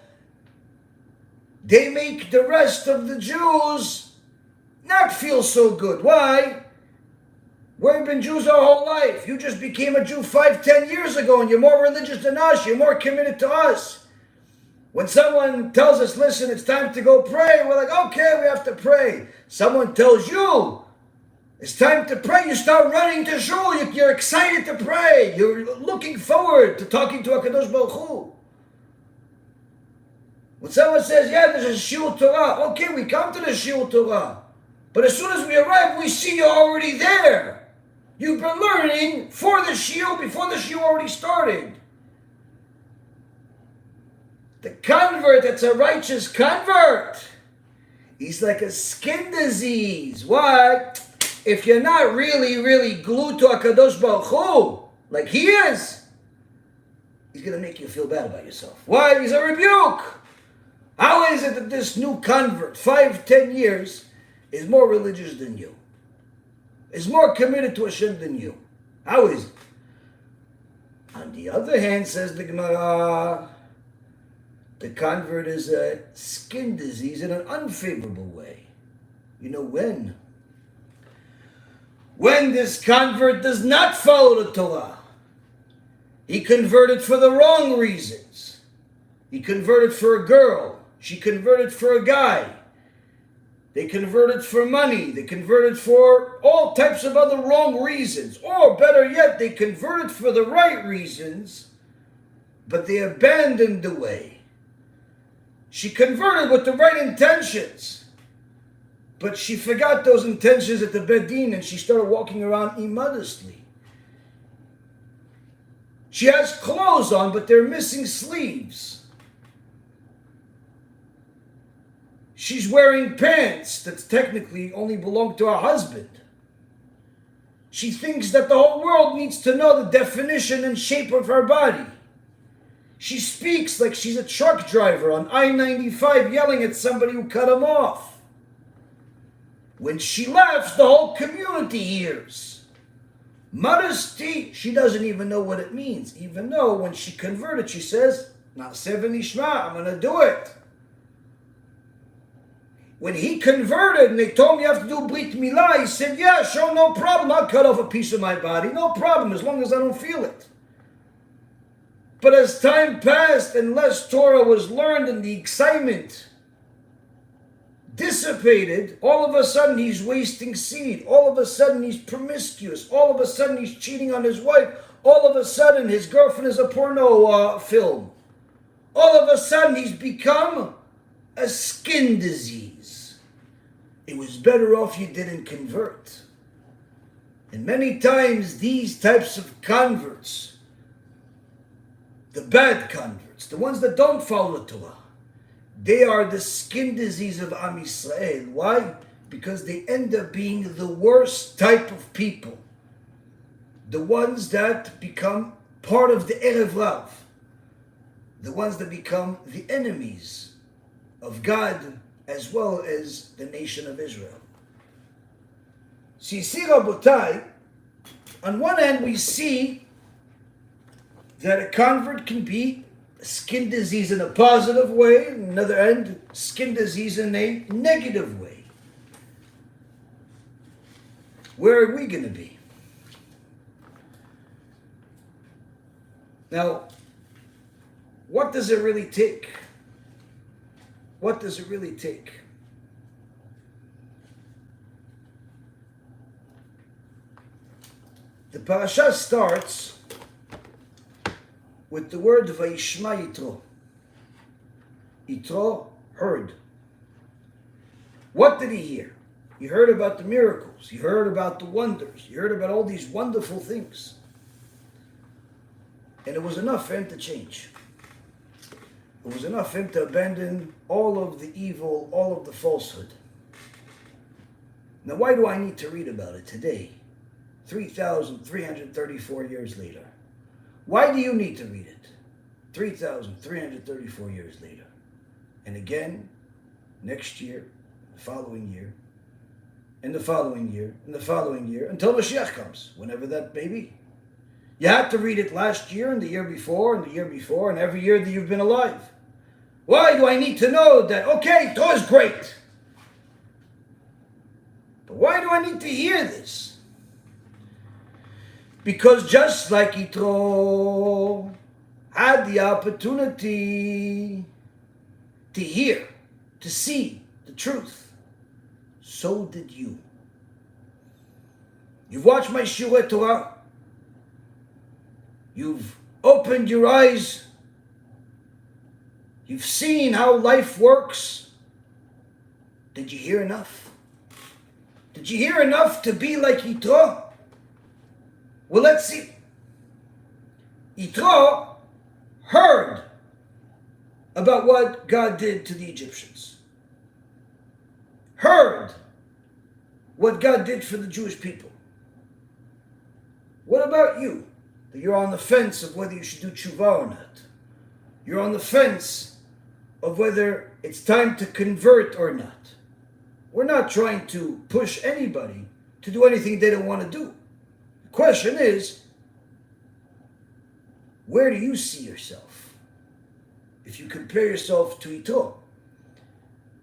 they make the rest of the Jews not feel so good. Why? We've been Jews our whole life. You just became a Jew 5-10 years ago and you're more religious than us. You're more committed to us. When someone tells us, listen, it's time to go pray, we're like, okay, we have to pray. Someone tells you, it's time to pray, you start running to shul. You're excited to pray. You're looking forward to talking to HaKadosh Baruch Hu. When someone says, yeah, there's a shiur Torah, okay, we come to the shiur Torah. But as soon as we arrive, we see you're already there. You've been learning for the shiur, before the shiur already started. The convert that's a righteous convert, he's like a skin disease. Why? If you're not really glued to HaKadosh Baruch Hu, like he is, he's going to make you feel bad about yourself. Why? He's a rebuke. How is it that this new convert, 5-10 years, is more religious than you? Is more committed to Hashem than you? How is it? On the other hand, says the Gemara, the convert is a skin disease in an unfavorable way. You know when? When this convert does not follow the Torah. He converted for the wrong reasons. He converted for a girl. She converted for a guy. They converted for money. They converted for all types of other wrong reasons. Or better yet, they converted for the right reasons, but they abandoned the way. She converted with the right intentions, but she forgot those intentions at the Beit Din and she started walking around immodestly. She has clothes on, but they're missing sleeves. She's wearing pants that technically only belong to her husband. She thinks that the whole world needs to know the definition and shape of her body. She speaks like she's a truck driver on I-95 yelling at somebody who cut him off. When she laughs, the whole community hears. Modesty, she doesn't even know what it means. Even though when she converted, she says, Na'aseh v'nishma, I'm going to do it. When he converted and they told him you have to do Brit Milah, he said, yeah, sure, no problem. I'll cut off a piece of my body. No problem, as long as I don't feel it. But as time passed and less Torah was learned and the excitement dissipated, all of a sudden he's wasting seed. All of a sudden he's promiscuous. All of a sudden he's cheating on his wife. All of a sudden his girlfriend is a porno film. All of a sudden he's become a skin disease. It was better off you didn't convert. And many times these types of converts, the bad converts, the ones that don't follow the Torah, they are the skin disease of Am Yisrael. Why? Because they end up being the worst type of people. The ones that become part of the Erev Rav. The ones that become the enemies of God as well as the nation of Israel. So you see, Rabotai, on one hand we see that a convert can be a skin disease in a positive way, on the other hand, skin disease in a negative way. Where are we going to be? Now, what does it really take? What does it really take? The parasha starts with the word Vayishma Yitro. Yitro heard. What did he hear? He heard about the miracles. He heard about the wonders. He heard about all these wonderful things. And it was enough for him to change. It was enough for him to abandon all of the evil, all of the falsehood. Now, why do I need to read about it today, 3,334 years later? Why do you need to read it 3,334 years later? And again, next year, the following year, and the following year, and the following year, until Mashiach comes, whenever that may be. You had to read it last year, and the year before, and the year before, and every year that you've been alive. Why do I need to know that, okay, Torah is great, but why do I need to hear this? Because just like Yitro had the opportunity to hear, to see the truth, so did you. You've watched my Shiurei Torah. You've opened your eyes. You've seen how life works. Did you hear enough? Did you hear enough to be like Yitro? Well, let's see. Yitro heard about what God did to the Egyptians. Heard what God did for the Jewish people. What about you? That you're on the fence of whether you should do tshuva or not. You're on the fence of whether it's time to convert or not. We're not trying to push anybody to do anything they don't want to do. The question is, where do you see yourself if you compare yourself to Yitro?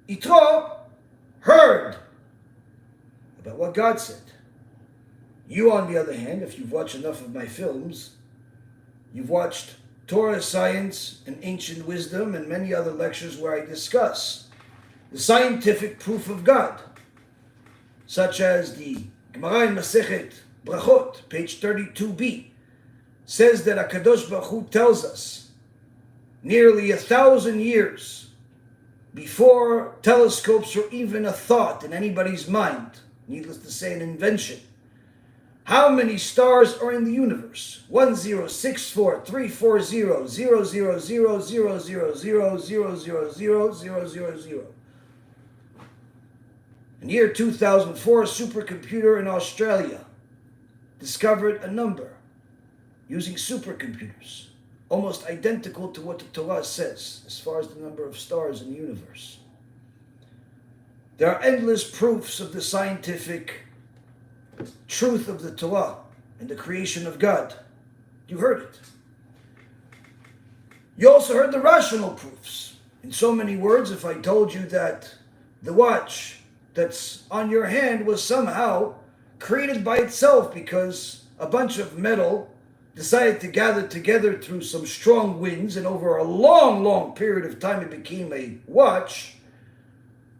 Yitro heard about what God said. You, on the other hand, if you've watched enough of my films, you've watched Torah, Science, and Ancient Wisdom, and many other lectures where I discuss the scientific proof of God, such as the Gemara in Masechet Brachot, page 32b, says that HaKadosh Baruch Hu tells us nearly 1,000 years before telescopes were even a thought in anybody's mind, needless to say, an invention, how many stars are in the universe? 10643400000000000000. In the year 2004, a supercomputer in Australia discovered a number using supercomputers, almost identical to what the Torah says as far as the number of stars in the universe. There are endless proofs of the scientific truth of the Torah and the creation of God. You heard it. You also heard the rational proofs. In so many words, if I told you that the watch that's on your hand was somehow created by itself because a bunch of metal decided to gather together through some strong winds, and over a long, long period of time it became a watch,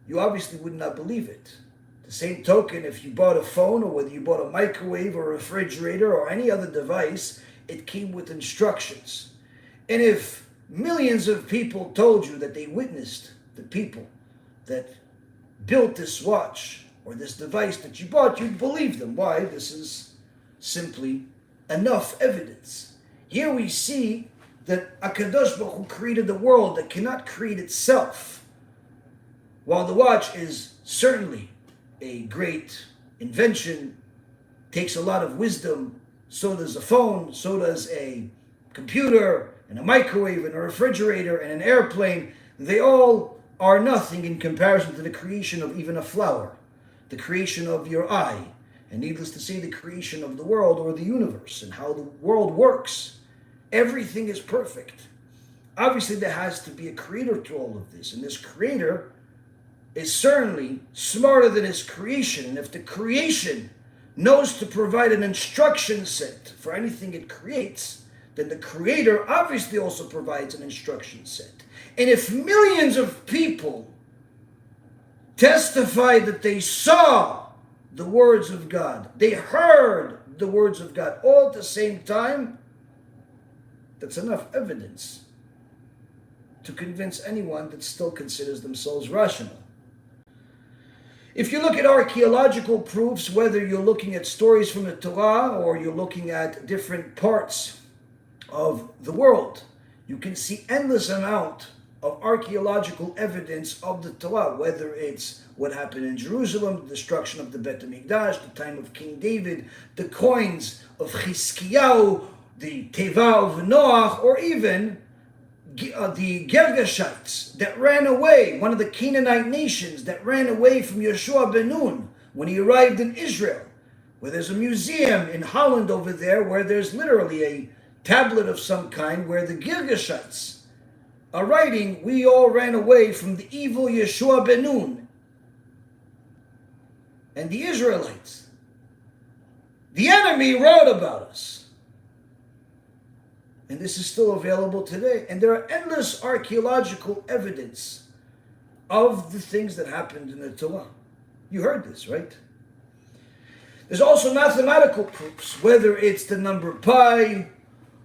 you obviously would not believe it. The same token, if you bought a phone, or whether you bought a microwave or a refrigerator or any other device, it came with instructions. And if millions of people told you that they witnessed the people that built this watch or this device that you bought, you'd believe them. Why? This is simply enough evidence. Here we see that HaKadosh Baruch Hu created the world that cannot create itself. While the watch is certainly a great invention, takes a lot of wisdom, so does a phone, so does a computer, and a microwave, and a refrigerator, and an airplane. They all are nothing in comparison to the creation of even a flower, the creation of your eye, and needless to say, the creation of the world or the universe and how the world works. Everything is perfect. Obviously, there has to be a creator to all of this, and this creator is certainly smarter than his creation. And if the creation knows to provide an instruction set for anything it creates, then the creator obviously also provides an instruction set. And if millions of people testify that they saw the words of God, they heard the words of God all at the same time, that's enough evidence to convince anyone that still considers themselves rational. If you look at archaeological proofs, whether you're looking at stories from the Torah or you're looking at different parts of the world, you can see endless amount of archaeological evidence of the Torah, whether it's what happened in Jerusalem, the destruction of the Bet HaMikdash, the time of King David, the coins of Chizkiyahu, the Teva of Noach, or even the Girgashites that ran away, one of the Canaanite nations that ran away from Yeshua ben Nun when he arrived in Israel, where there's a museum in Holland over there where there's literally a tablet of some kind where the Girgashites are writing, "We all ran away from the evil Yeshua ben Nun." And the Israelites, the enemy, wrote about us. And this is still available today. And there are endless archaeological evidence of the things that happened in the Torah. You heard this, right? There's also mathematical proofs, whether it's the number pi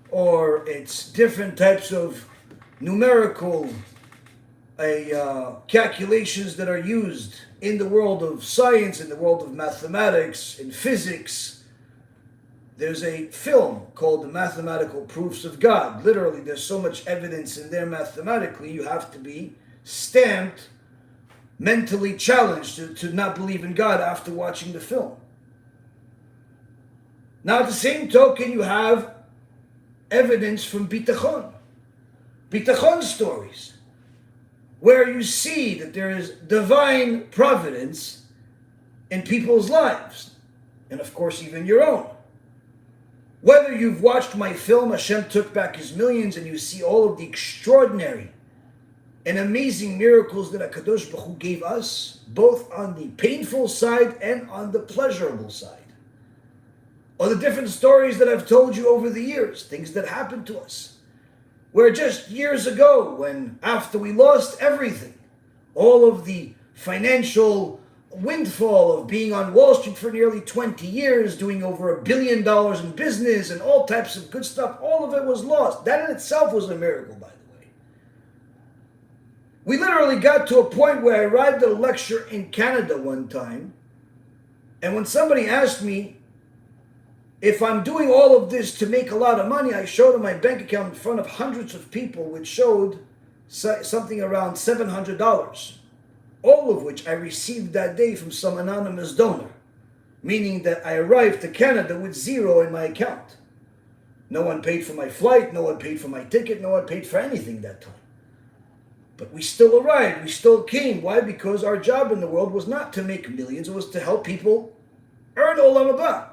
or it's different types of numerical calculations that are used in the world of science, in the world of mathematics, in physics. There's a film called The Mathematical Proofs of God. Literally, there's so much evidence in there mathematically, you have to be stamped, mentally challenged to not believe in God after watching the film. Now, at the same token, you have evidence from bitachon stories, where you see that there is divine providence in people's lives, and of course even your own. Whether you've watched my film, Hashem Took Back His Millions, and you see all of the extraordinary and amazing miracles that HaKadosh Baruch Hu gave us, both on the painful side and on the pleasurable side. Or the different stories that I've told you over the years, things that happened to us. Where just years ago, when after we lost everything, all of the financial windfall of being on Wall Street for nearly 20 years, doing over $1 billion in business and all types of good stuff, all of it was lost. That in itself was a miracle, by the way. We literally got to a point where I arrived at a lecture in Canada one time, and when somebody asked me if I'm doing all of this to make a lot of money, I showed them my bank account in front of hundreds of people, which showed something around $700. All of which I received that day from some anonymous donor, meaning that I arrived to Canada with zero in my account. No one paid for my flight, no one paid for my ticket, no one paid for anything that time. But we still arrived, we still came. Why? Because our job in the world was not to make millions, it was to help people earn olam haba.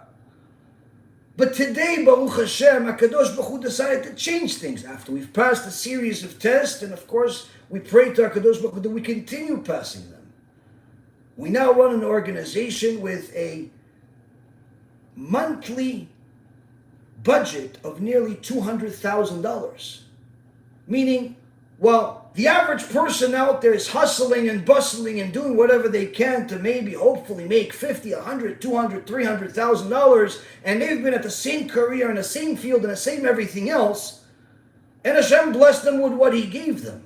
But today, Baruch Hashem, HaKadosh Baruch Hu decided to change things after we've passed a series of tests, and of course, we pray to HaKadosh Baruch Hu that we continue passing them. We now run an organization with a monthly budget of nearly $200,000. Meaning, while the average person out there is hustling and bustling and doing whatever they can to maybe hopefully make $50, $100, $200, $300,000, and they've been at the same career, in the same field, and the same everything else, and Hashem blessed them with what He gave them.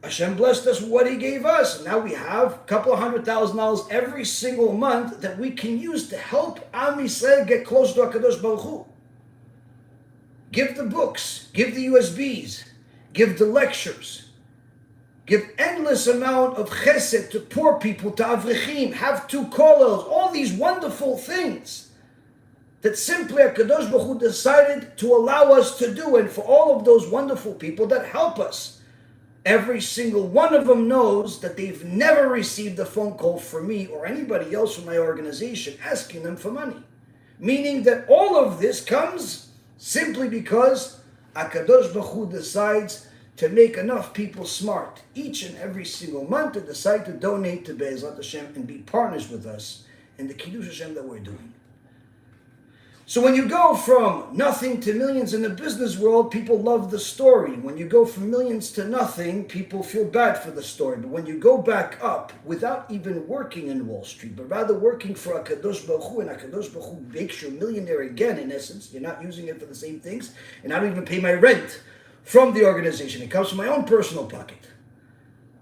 Hashem blessed us with what He gave us. And now we have a couple of $100,000 every single month that we can use to help Am Yisrael get closer to HaKadosh Baruch Hu. Give the books, give the USBs, give the lectures, give endless amount of chesed to poor people, to avrechim, have 2 kollels, all these wonderful things that simply HaKadosh Baruch Hu decided to allow us to do. And for all of those wonderful people that help us, every single one of them knows that they've never received a phone call from me or anybody else from my organization asking them for money. Meaning that all of this comes simply because HaKadosh Baruch Hu decides to make enough people smart each and every single month to decide to donate to BeEzrat HaShem and be partners with us in the Kiddush Hashem that we're doing. So when you go from nothing to millions in the business world, people love the story. When you go from millions to nothing, people feel bad for the story. But when you go back up without even working in Wall Street, but rather working for HaKadosh Baruch Hu, and HaKadosh Baruch Hu makes you a millionaire again, in essence, you're not using it for the same things, and I don't even pay my rent from the organization. It comes from my own personal pocket.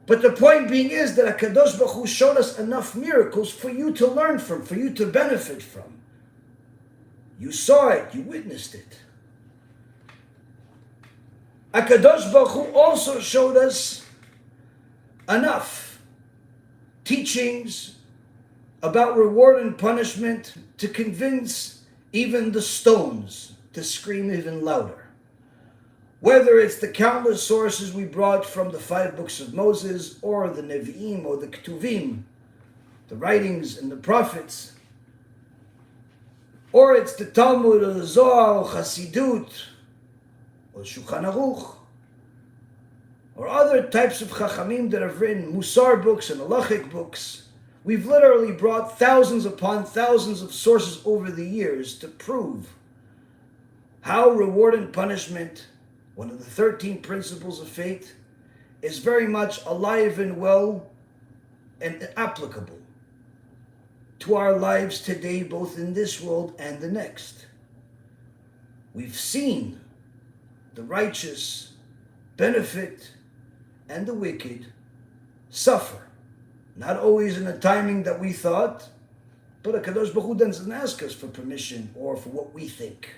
But the point being is that HaKadosh Baruch Hu showed us enough miracles for you to learn from, for you to benefit from. You saw it, you witnessed it. HaKadosh Baruch Hu also showed us enough teachings about reward and punishment to convince even the stones to scream even louder. Whether it's the countless sources we brought from the 5 books of Moses, or the Nevi'im, or the Ketuvim, the writings and the prophets, or it's the Talmud, or the Zohar, or Chassidut, or Shulchan Aruch, or other types of Chachamim that have written Mussar books and halachic books. We've literally brought thousands upon thousands of sources over the years to prove how reward and punishment, one of the 13 principles of faith, is very much alive and well and applicable to our lives today, both in this world and the next. We've seen the righteous benefit and the wicked suffer, not always in the timing that we thought, but HaKadosh Baruch Hu doesn't ask us for permission or for what we think.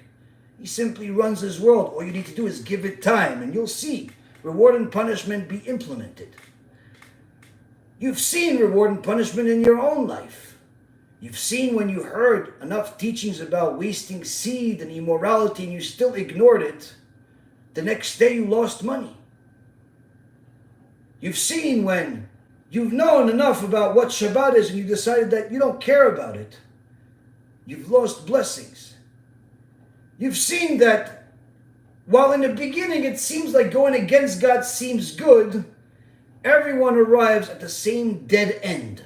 He simply runs His world. All you need to do is give it time, and you'll see reward and punishment be implemented. You've seen reward and punishment in your own life. You've seen when you heard enough teachings about wasting seed and immorality and you still ignored it, the next day you lost money. You've seen when you've known enough about what Shabbat is and you decided that you don't care about it, you've lost blessings. You've seen that while in the beginning it seems like going against God seems good, everyone arrives at the same dead end.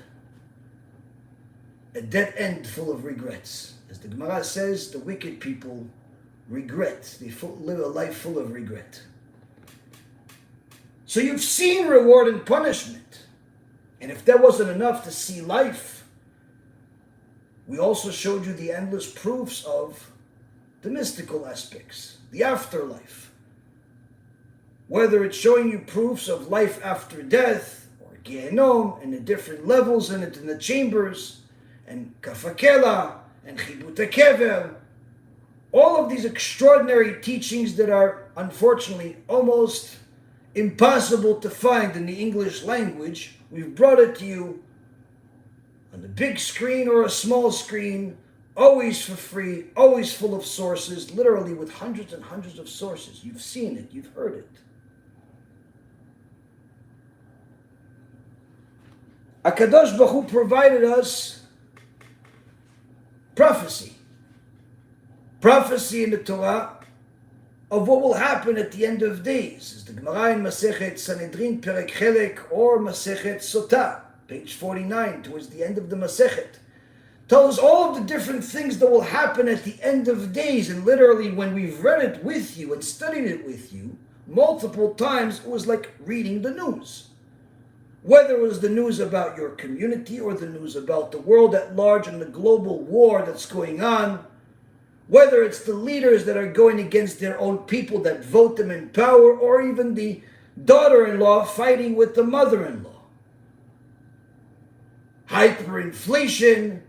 A dead end full of regrets. As the Gemara says, the wicked people regret. They live a life full of regret. So you've seen reward and punishment. And if that wasn't enough to see life, we also showed you the endless proofs of the mystical aspects, the afterlife. Whether it's showing you proofs of life after death, or Gehenom, and the different levels in it, in the chambers, and Kafakela, and Chibut HaKever, all of these extraordinary teachings that are unfortunately almost impossible to find in the English language, we've brought it to you on the big screen or a small screen, always for free, always full of sources, literally with hundreds and hundreds of sources. You've seen it, you've heard it. HaKadosh Baruch Hu provided us prophecy. prophecy in the Torah of what will happen at the end of days. Is the Gemara in Masechet Sanhedrin Perek Chelek or Masechet Sotah, page 49, towards the end of the Masechet. Tells us all of the different things that will happen at the end of days. And literally, when we've read it with you and studied it with you multiple times, it was like reading the news. Whether it was the news about your community or the news about the world at large and the global war that's going on, whether it's the leaders that are going against their own people that vote them in power, or even the daughter-in-law fighting with the mother-in-law. Hyperinflation,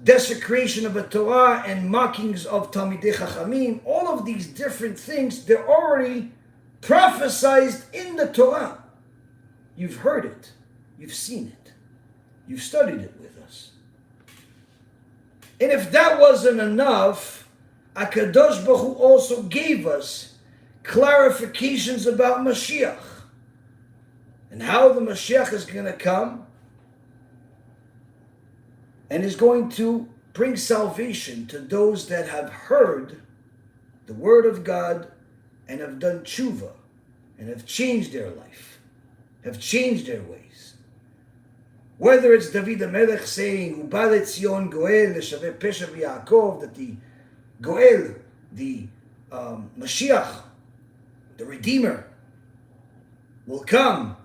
desecration of the Torah, and mockings of Talmidei Chachamim, all of these different things, they're already prophesied in the Torah. You've heard it. You've seen it. You've studied it with us. And if that wasn't enough, HaKadosh Baruch Hu also gave us clarifications about Mashiach and how the Mashiach is going to come and is going to bring salvation to those that have heard the word of God and have done tshuva and have changed their life, have changed their ways. Whether it's David HaMelech saying, Uba leTzion Goel leshaveh pesha v'Yaakov, that the Goel, the Mashiach, the Redeemer, will come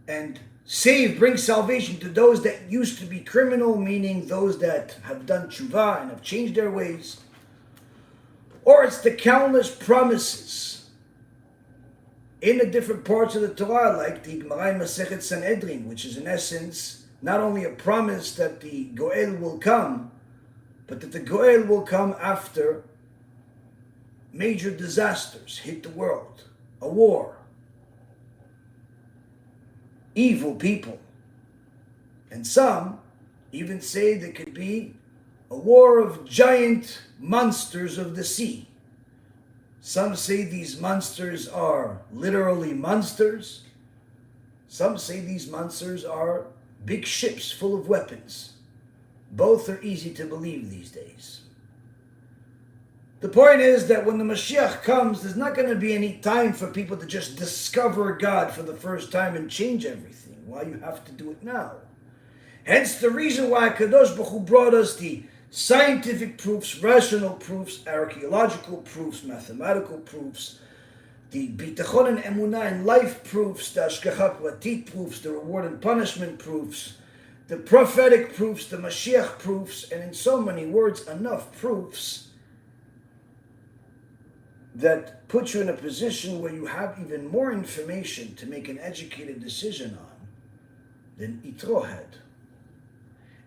and save, bring salvation to those that used to be criminal, meaning those that have done tshuva and have changed their ways. Or it's the countless promises in the different parts of the Torah, like the Gemara in Masechet Sanhedrin, which is in essence not only a promise that the Goel will come, but that the Goel will come after major disasters hit the world, a war, evil people. And some even say there could be a war of giant monsters of the sea. Some say these monsters are literally monsters. Some say these monsters are big ships full of weapons. Both are easy to believe these days. The point is that when the Mashiach comes, there's not going to be any time for people to just discover God for the first time and change everything. Why you have to do it now? Hence the reason why Kadosh Baruch Hu brought us the scientific proofs, rational proofs, archaeological proofs, mathematical proofs, the bitachon and emunah and life proofs, the hashgacha pratit proofs, the reward and punishment proofs, the prophetic proofs, the Mashiach proofs, and in so many words, enough proofs that put you in a position where you have even more information to make an educated decision on than Yitro had.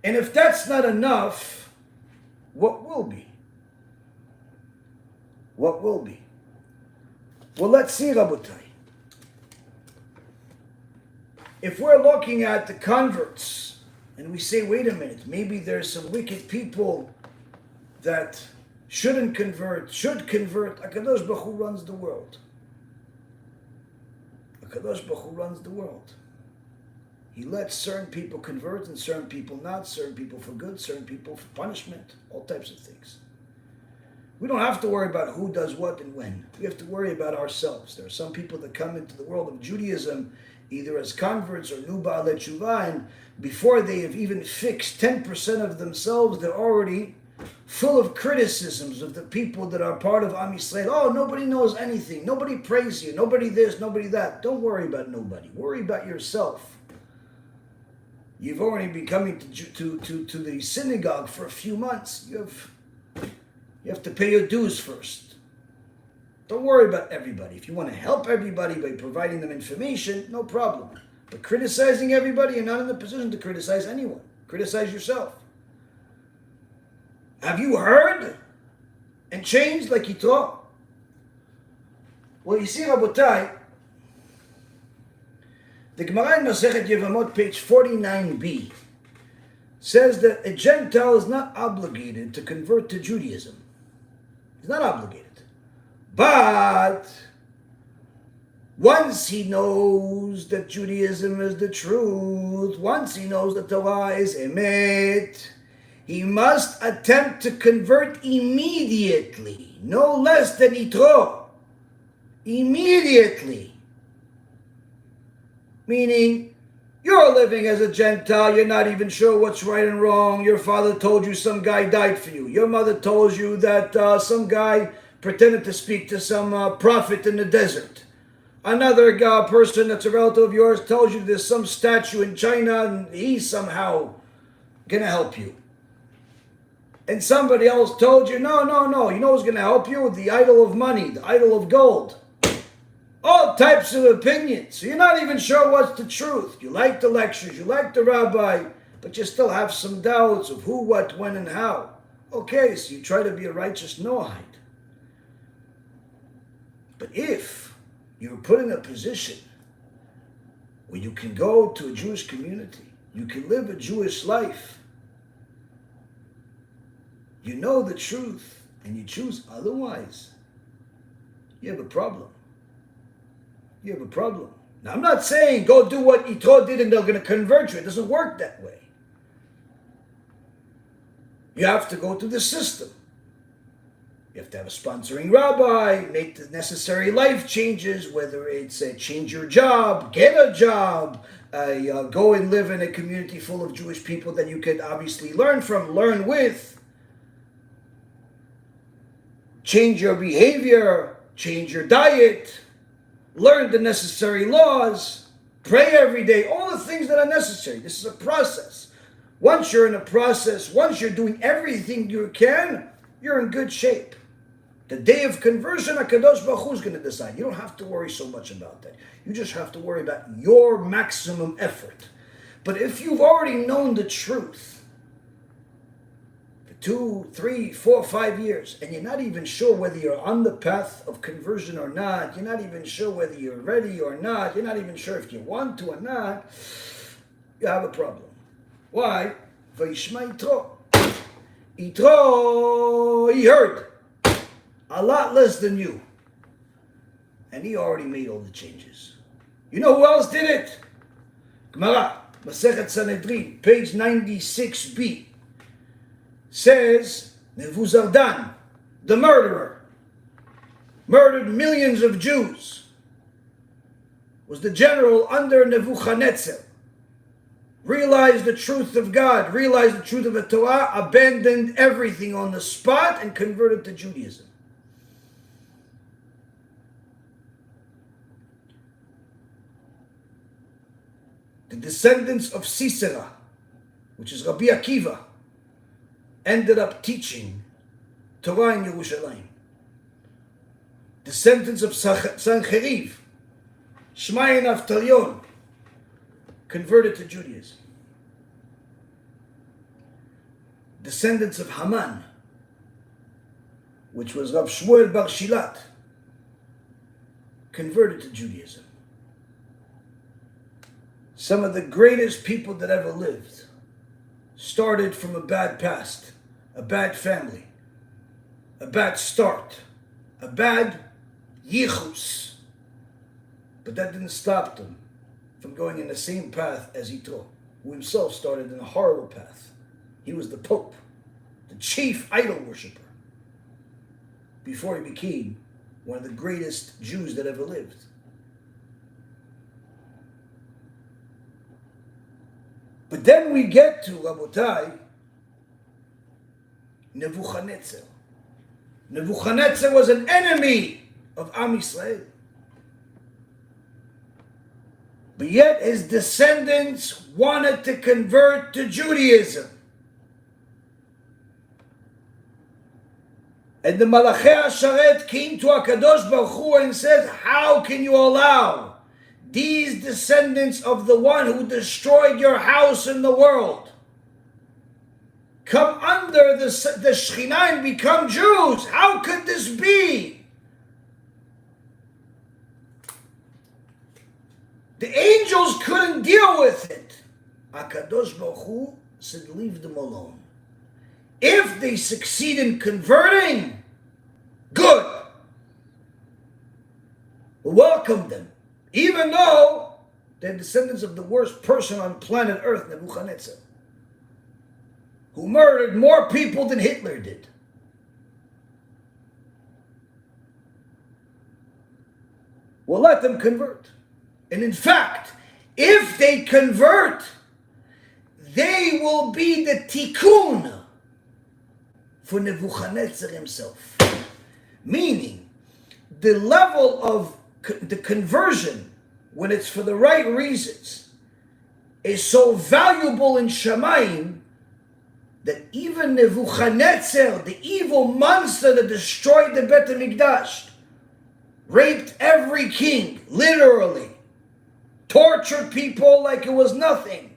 And if that's not enough, what will be? What will be? Well, let's see, Rabotai. If we're looking at the converts, and we say, wait a minute, maybe there's some wicked people that shouldn't convert, should convert, HaKadosh Baruch Hu runs the world. HaKadosh Baruch Hu runs the world. He lets certain people convert and certain people not, certain people for good, certain people for punishment, all types of things. We don't have to worry about who does what and when. We have to worry about ourselves. There are some people that come into the world of Judaism either as converts or new Ba'alei Tshuva, and before they have even fixed 10% of themselves, they're already full of criticisms of the people that are part of Am Yisrael. Oh, nobody knows anything. Nobody prays you. Nobody this, nobody that. Don't worry about nobody. Worry about yourself. You've already been coming to the synagogue for a few months. You have to pay your dues first. Don't worry about everybody. If you want to help everybody by providing them information, no problem. But criticizing everybody, you're not in the position to criticize anyone. Criticize yourself. Have you heard and changed like Yitro? Well, you see, Rabotai, the Gemara in Masechet Yevamot, page 49b, says that a Gentile is not obligated to convert to Judaism. He's not obligated. But once he knows that Judaism is the truth, once he knows that Torah is emet, He must attempt to convert immediately, no less than Yitro. Immediately. Meaning, you're living as a Gentile, you're not even sure what's right and wrong. Your father told you some guy died for you. Your mother told you that some guy pretended to speak to some prophet in the desert. Another person that's a relative of yours tells you there's some statue in China and he's somehow going to help you. And somebody else told you, no, you know who's going to help you? The idol of money, the idol of gold. All types of opinions. So you're not even sure what's the truth. You like the lectures, you like the rabbi, but you still have some doubts of who, what, when, and how. Okay, so you try to be a righteous Noahide. But if you're put in a position where you can go to a Jewish community, you can live a Jewish life, you know the truth, and you choose otherwise, you have a problem. You have a problem. Now, I'm not saying go do what Yitro did and they're going to convert you. It doesn't work that way. You have to go through the system. You have to have a sponsoring rabbi, make the necessary life changes, whether it's change your job, get a job, go and live in a community full of Jewish people that you can obviously learn from, learn with. Change your behavior, change your diet, learn the necessary laws, pray every day, all the things that are necessary. This is a process. Once you're in a process, once you're doing everything you can, you're in good shape. The day of conversion, HaKadosh Baruch Hu is going to decide. You don't have to worry so much about that. You just have to worry about your maximum effort. But if you've already known the truth, 2, 3, 4, 5 years, and you're not even sure whether you're on the path of conversion or not, you're not even sure whether you're ready or not, you're not even sure if you want to or not, you have a problem. Why? Vayishma Yitro. Yitro, he heard a lot less than you. And he already made all the changes. You know who else did it? Gemara, Masechet Sanhedrin, page 96b. Says Nebuzaradan, the murderer, murdered millions of Jews, was the general under Nebuchadnezzar, realized the truth of God, realized the truth of the Torah, abandoned everything on the spot and converted to Judaism. The descendants of Sisera, which is Rabbi Akiva, ended up teaching Torah in Yerushalayim. Descendants of Sancheriv, Shmai and Avtalion, converted to Judaism. Descendants of Haman, which was Rav Shmuel Bar Shilat, converted to Judaism. Some of the greatest people that ever lived started from a bad past, a bad family, a bad start, a bad yichus. But that didn't stop them from going in the same path as Yitro, who himself started in a horrible path. He was the Pope, the chief idol worshiper, before he became one of the greatest Jews that ever lived. But then we get to, Rabotai, Nebuchadnezzar. Nebuchadnezzar was an enemy of Am Yisrael. But yet his descendants wanted to convert to Judaism. And the Malachei HaSharet came to HaKadosh Baruch Hu and said, how can you allow these descendants of the one who destroyed your house in the world come under the Shekhinah and become Jews? How could this be? The angels couldn't deal with it. HaKadosh Baruch Hu said, leave them alone. If they succeed in converting, good. Welcome them. Even though they're descendants of the worst person on planet Earth, Nebuchadnezzar. who murdered more people than Hitler did. Well, let them convert. And in fact, if they convert, they will be the tikkun for Nebuchadnezzar himself. Meaning, the level of the conversion, when it's for the right reasons, is so valuable in Shamayim that even Nebuchadnezzar, the evil monster that destroyed the Bet HaMikdash, raped every king, literally, tortured people like it was nothing,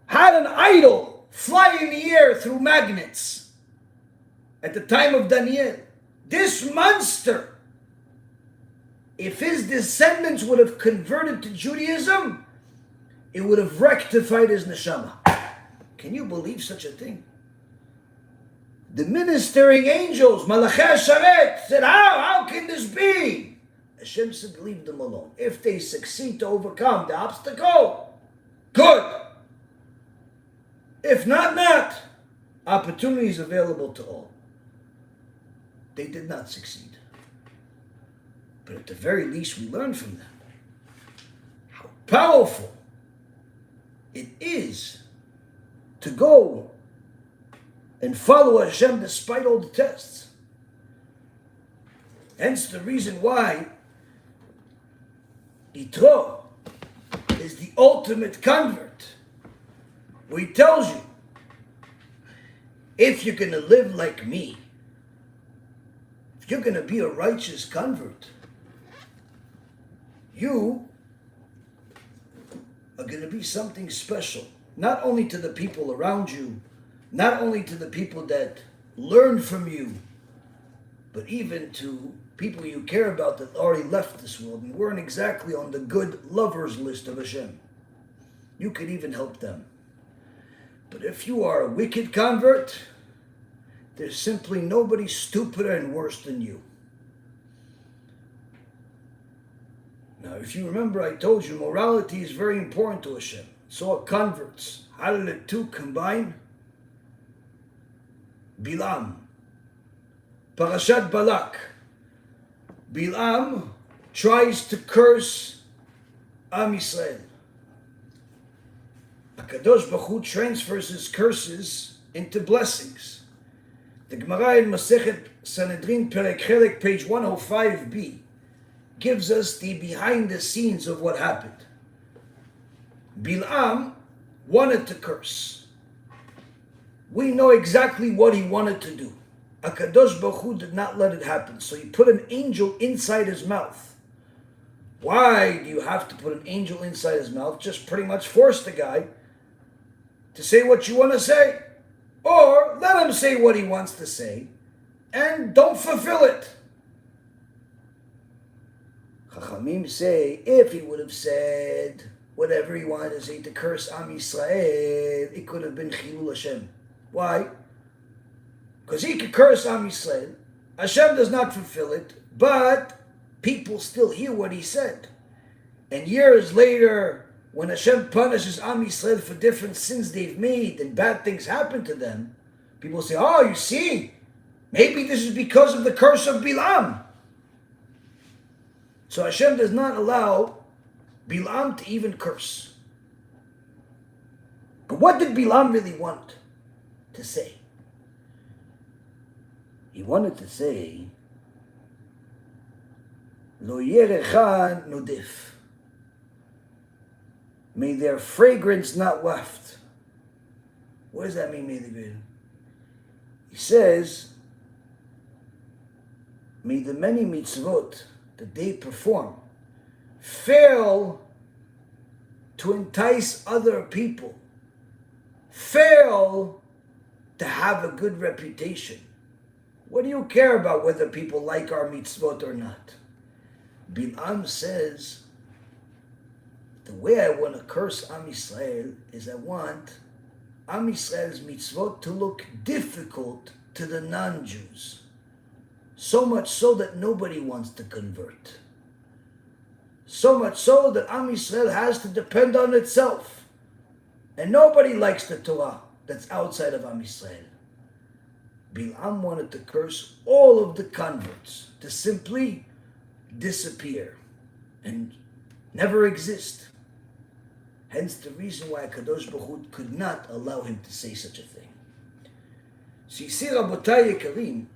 had an idol fly in the air through magnets at the time of Daniel. This monster, if his descendants would have converted to Judaism, it would have rectified his neshama. Can you believe such a thing? The ministering angels, Malachei Sharet, said, how can this be? Hashem said, leave them alone. If they succeed to overcome the obstacle, good. If not, not. Opportunity is available to all. They did not succeed. But at the very least, we learn from them how powerful it is to go and follow Hashem despite all the tests. Hence the reason why Yitro is the ultimate convert, where he tells you, if you're going to live like me, if you're going to be a righteous convert, you are going to be something special, not only to the people around you, not only to the people that learn from you, but even to people you care about that already left this world and weren't exactly on the good lovers list of Hashem. You could even help them. But if you are a wicked convert, there's simply nobody stupider and worse than you. Now, if you remember, I told you morality is very important to Hashem. So are converts. How did the two combine? Bilam. Parashat Balak. Bilam tries to curse Am Yisrael. HaKadosh Baruch Hu transfers his curses into blessings. The Gemara in Masechet Sanhedrin Perek Chelek, page 105b, gives us the behind the scenes of what happened. Bilam wanted to curse. We know exactly what he wanted to do. HaKadosh Baruch Hu did not let it happen, so he put an angel inside his mouth. Why do you have to put an angel inside his mouth? Just pretty much force the guy to say what you want to say. Or let him say what he wants to say and don't fulfill it. Chachamim say, if he would have said whatever he wanted to say to curse Am Yisrael, it could have been Chilul Hashem. Why? Because he could curse Am Yisrael, Hashem does not fulfill it, but people still hear what he said. And years later, when Hashem punishes Am Yisrael for different sins they've made and bad things happen to them, people say, oh, you see, maybe this is because of the curse of Bilam. So Hashem does not allow Bilam to even curse. But what did Bilam really want to say? He wanted to say, Lo yerecha nudif. May their fragrance not waft. What does that mean, may they be? He says, may the many mitzvot that they perform fail to entice other people, fail to have a good reputation. What do you care about whether people like our mitzvot or not? Bilam says, the way I want to curse Am Yisrael is I want Am Yisrael's mitzvot to look difficult to the non-Jews. So much so that nobody wants to convert. So much so that Am Yisrael has to depend on itself. And nobody likes the Torah that's outside of Am Yisrael. Bilam wanted to curse all of the converts to simply disappear and never exist. Hence the reason why Kadosh Baruch Hu could not allow him to say such a thing. So you see, Rabotai Yekarim,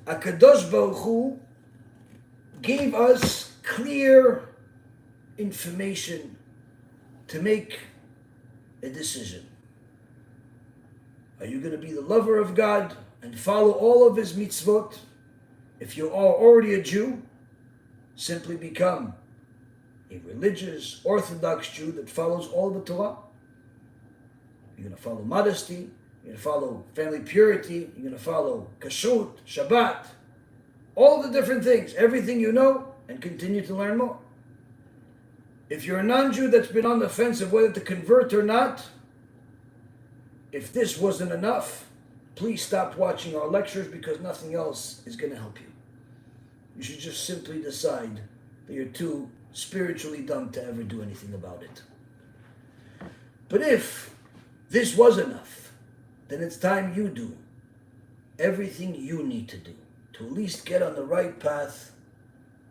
HaKadosh Baruch Hu gave us clear information to make a decision. Are you going to be the lover of God and follow all of His mitzvot? If you are already a Jew, simply become a religious, orthodox Jew that follows all the Torah. You're going to follow modesty, you're going to follow family purity, you're going to follow kashrut, Shabbat, all the different things, everything you know, and continue to learn more. If you're a non-Jew that's been on the fence of whether to convert or not, if this wasn't enough, please stop watching our lectures because nothing else is going to help you. You should just simply decide that you're too spiritually dumb to ever do anything about it. But if this was enough, then it's time you do everything you need to do to at least get on the right path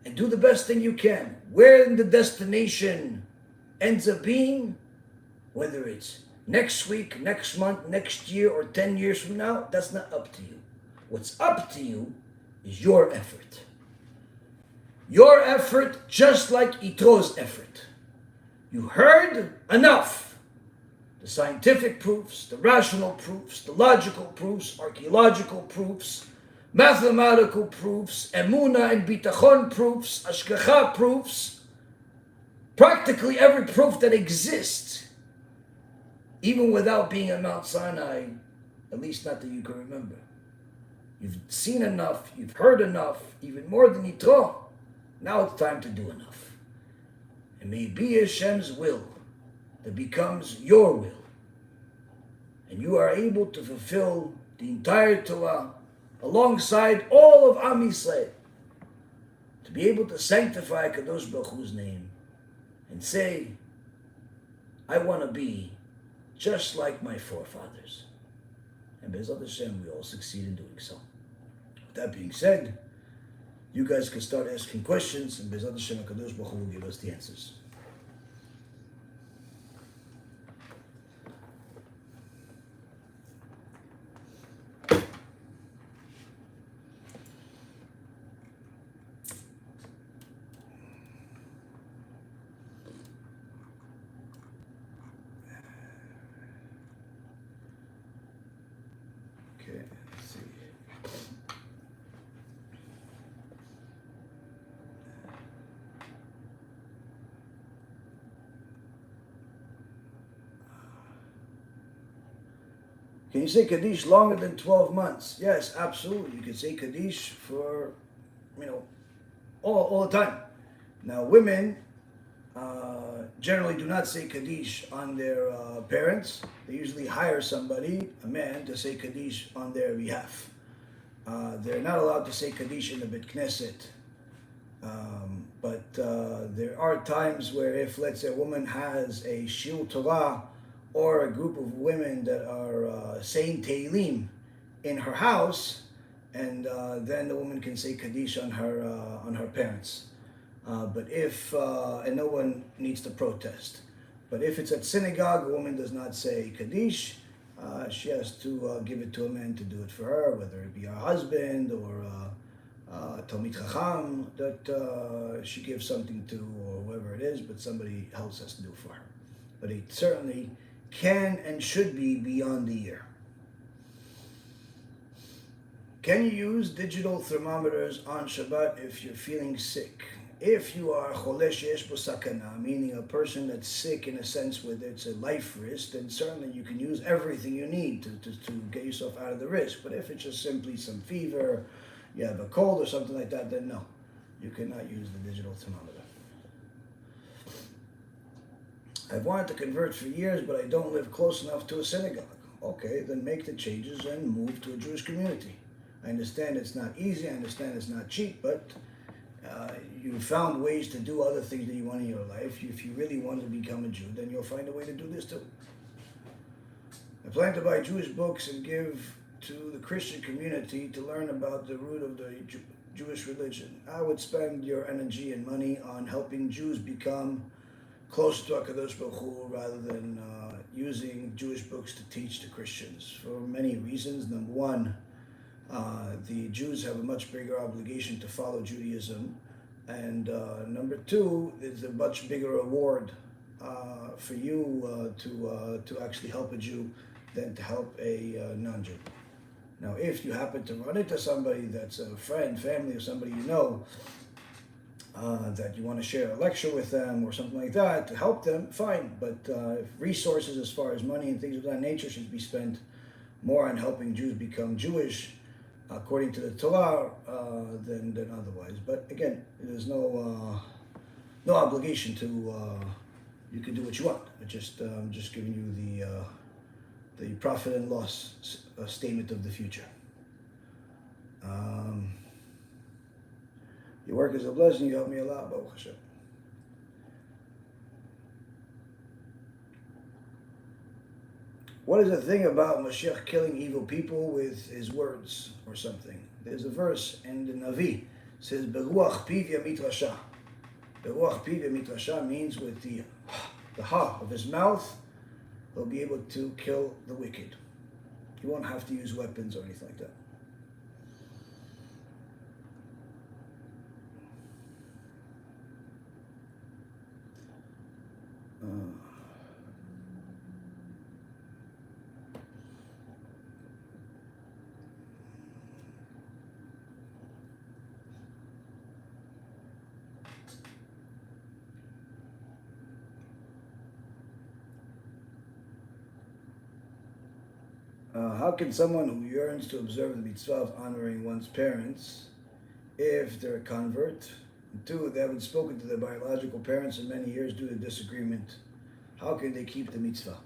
and do the best thing you can. Where the destination ends up being, whether it's next week, next month, next year, or 10 years from now, that's not up to you. What's up to you is your effort. Your effort, just like Yitro's effort. You heard enough. The scientific proofs, the rational proofs, the logical proofs, archaeological proofs, mathematical proofs, emunah and bitachon proofs, ashgacha proofs, practically every proof that exists, even without being at Mount Sinai, at least not that you can remember. You've seen enough, you've heard enough, even more than Yitro. Now it's time to do enough. And may it be Hashem's will that becomes your will. And you are able to fulfill the entire Torah alongside all of Am Yisrael. To be able to sanctify Kadosh Baruch Hu's name and say, I want to be just like my forefathers. And BeEzrat HaShem, we all succeed in doing so. With that being said, you guys can start asking questions, and BeEzrat HaShem, Kadosh Baruch Hu will give us the answers. Okay, let's see. Can you say Kaddish longer than 12 months? Yes, absolutely. You can say Kaddish for, all the time. Now, women generally do not say Kaddish on their parents. They usually hire somebody, a man, to say Kaddish on their behalf. They're not allowed to say Kaddish in the Bet Knesset. But there are times where if, let's say, a woman has a Shiur Torah or a group of women that are saying Tehillim in her house, and then the woman can say Kaddish on her parents. But if, and no one needs to protest. But if it's at synagogue, a woman does not say Kaddish. She has to give it to a man to do it for her, whether it be her husband or Talmid Chacham that she gives something to, or whoever it is, but somebody else has to do it for her. But it certainly can and should be beyond the year. Can you use digital thermometers on Shabbat if you're feeling sick? If you are choleh sheyesh bo sakana, meaning a person that's sick in a sense where it's a life risk, then certainly you can use everything you need to get yourself out of the risk. But if it's just simply some fever, you have a cold or something like that, then no, you cannot use the digital thermometer. I've wanted to convert for years, but I don't live close enough to a synagogue. Okay, then make the changes and move to a Jewish community. I understand it's not easy, I understand it's not cheap, but you found ways to do other things that you want in your life. If you really want to become a Jew, then you'll find a way to do this too. I plan to buy Jewish books and give to the Christian community to learn about the root of the Jewish religion. I would spend your energy and money on helping Jews become closer to HaKadosh Baruch Hu rather than using Jewish books to teach the Christians for many reasons. Number one, the Jews have a much bigger obligation to follow Judaism, and number two, there's a much bigger reward for you to actually help a Jew than to help a non-Jew. Now, if you happen to run into somebody that's a friend, family, or somebody you know, that you want to share a lecture with them or something like that to help them, fine. But if resources as far as money and things of that nature should be spent more on helping Jews become Jewish, according to the Torah, than otherwise. But again, there's no obligation to. You can do what you want. I'm just giving you the profit and loss statement of the future. Your work is a blessing. You help me a lot, Baruch HaShem. What is the thing about Mashiach killing evil people with his words or something? There's a verse in the Navi. It says, Beruach piv yamit rasha. Beruach piv yamit rasha means with the ha of his mouth, he'll be able to kill the wicked. He won't have to use weapons or anything like that. How can someone who yearns to observe the mitzvah of honoring one's parents, if they're a convert, and two, they haven't spoken to their biological parents in many years due to disagreement, how can they keep the mitzvah?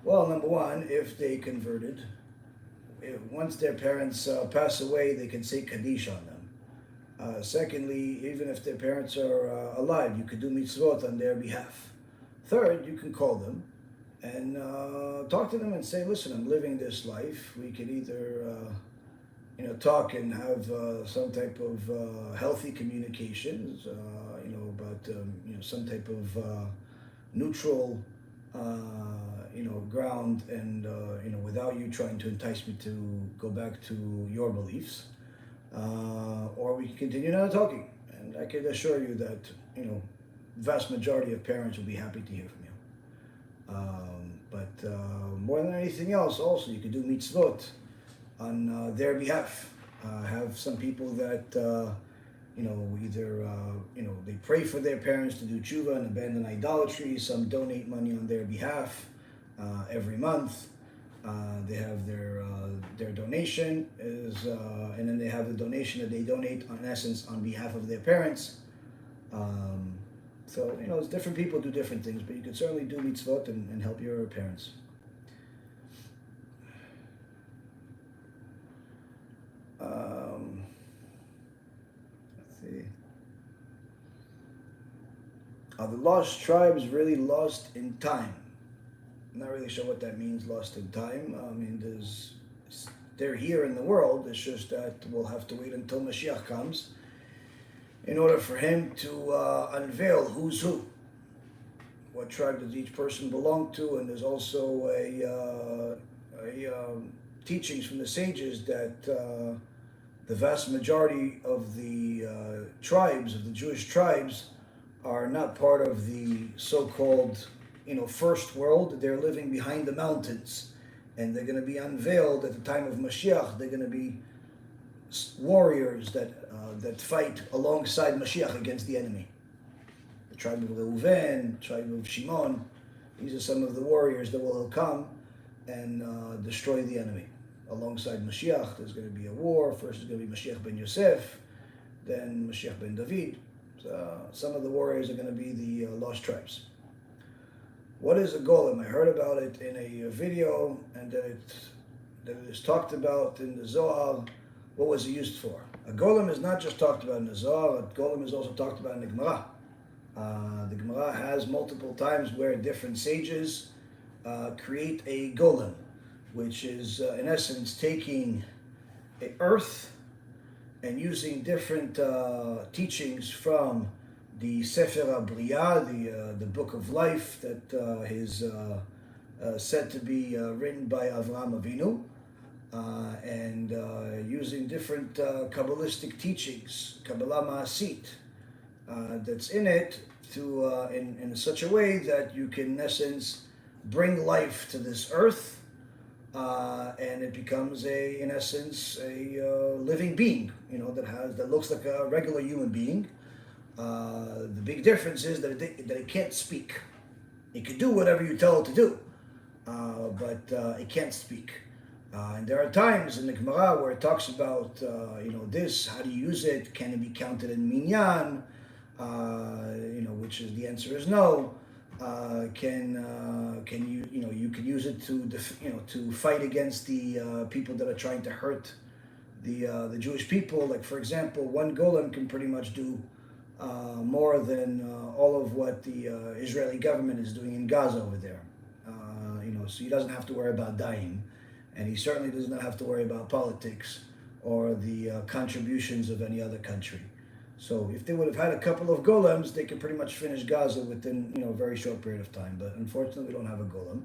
Well, number one, if they converted, once their parents pass away, they can say Kaddish on them. Secondly, even if their parents are alive, you could do mitzvot on their behalf. Third, you can call them and talk to them and say, listen, I'm living this life. We could either talk and have some type of healthy communications, about some type of neutral ground, and without you trying to entice me to go back to your beliefs, or we can continue now talking. And I can assure you that vast majority of parents will be happy to hear from you. But more than anything else, also you could do mitzvot on their behalf. Have some people that either they pray for their parents to do tshuva and abandon idolatry. Some donate money on their behalf every month. They have their donation and then they have the donation that they donate in essence on behalf of their parents. So, it's different people do different things, but you can certainly do mitzvot and help your parents. Let's see. Are the lost tribes really lost in time? I'm not really sure what that means, lost in time. They're here in the world. It's just that we'll have to wait until Mashiach comes in order for him to unveil who's who. What tribe does each person belong to? And there's also teachings from the sages that the vast majority of the tribes, of the Jewish tribes, are not part of the so-called first world. They're living behind the mountains, and they're going to be unveiled at the time of Mashiach. They're going to be warriors that fight alongside Mashiach against the enemy. The tribe of Reuven, tribe of Shimon, these are some of the warriors that will come and destroy the enemy. Alongside Mashiach, there's going to be a war. First is going to be Mashiach ben Yosef, then Mashiach ben David. So some of the warriors are going to be the lost tribes. What is a golem? I heard about it in a video, and that it is talked about in the Zohar. What was it used for? A golem is not just talked about in the Zohar, a golem is also talked about in the Gemara. The Gemara has multiple times where different sages create a golem, which is in essence taking a earth and using different teachings from the Sefer HaBriyah, the book of life that is said to be written by Avraham Avinu, and using different Kabbalistic teachings, Kabbalah Ma'asit, that's in it to in such a way that you can, in essence, bring life to this earth, and it becomes in essence, a living being, that looks like a regular human being. The big difference is that it can't speak. It can do whatever you tell it to do, but it can't speak. And there are times in the Gemara where it talks about, this, how do you use it? Can it be counted in minyan? Which is, the answer is no. Can you, you can use it to fight against the people that are trying to hurt the Jewish people. Like, for example, one golem can pretty much do more than all of what the Israeli government is doing in Gaza over there. So he doesn't have to worry about dying, and he certainly does not have to worry about politics or the contributions of any other country. So if they would have had a couple of golems, they could pretty much finish Gaza within a very short period of time. But unfortunately, we don't have a golem.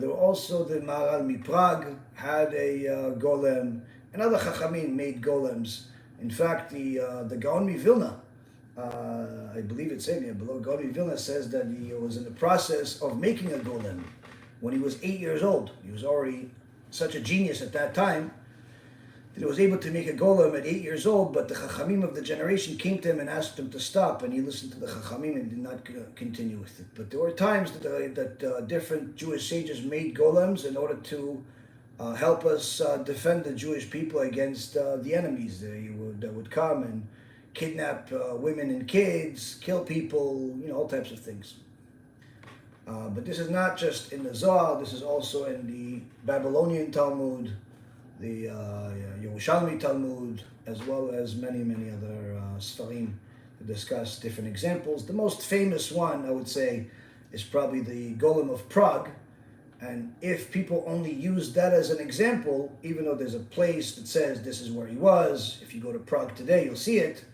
There were also the Maharal Prague had a golem, and other Chachamim made golems. In fact, the Gaon Vilna, I believe it's in here below, Gaon Vilna says that he was in the process of making a golem when he was 8 years old. He was already such a genius at that time that he was able to make a golem at 8 years old, but the Chachamim of the generation came to him and asked him to stop, and he listened to the Chachamim and did not continue with it. But there were times that different Jewish sages made golems in order to help us defend the Jewish people against the enemies that would come and kidnap women and kids, kill people, all types of things. But this is not just in the Zohar, this is also in the Babylonian Talmud, the Yerushalmi Talmud, as well as many other Sfarim to discuss different examples. The most famous one, I would say, is probably the Golem of Prague. And if people only use that as an example, even though there's a place that says this is where he was, if you go to Prague today, you'll see it.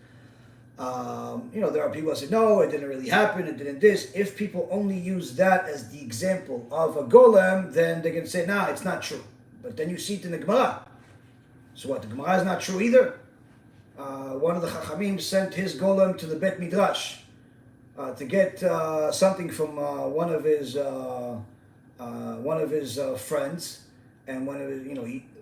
There are people that say, no, it didn't really happen, it didn't this. If people only use that as the example of a golem, then they can say, nah, it's not true. But then you see it in the Gemara. So what, the Gemara is not true either? One of the Chachamim sent his golem to the Bet Midrash to get something from one of his friends, and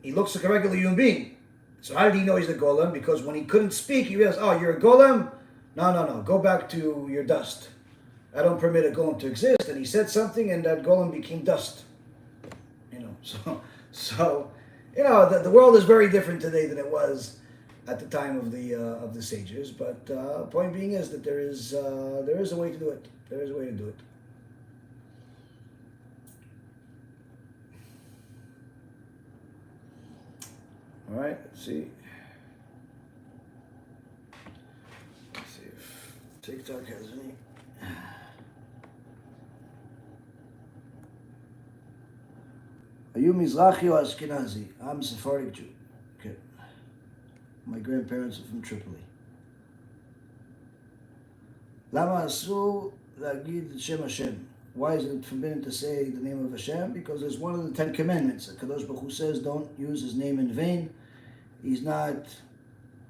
he looks like a regular human being. So how did he know he's the golem? Because when he couldn't speak, he realized, oh, you're a golem? No, go back to your dust. I don't permit a golem to exist. And he said something, and that golem became dust. So the world is very different today than it was at the time of the sages. But point being is that there is a way to do it. There is a way to do it. All right, let's see. Let's see if TikTok has any. Are you Mizrahi or Ashkenazi? I'm a Sephardic Jew. Okay. My grandparents are from Tripoli. Lama asu lagid Shem Hashem. Why is it forbidden to say the name of Hashem? Because it's one of the 10 commandments. The Kadosh Baruch Hu says, don't use his name in vain. He's not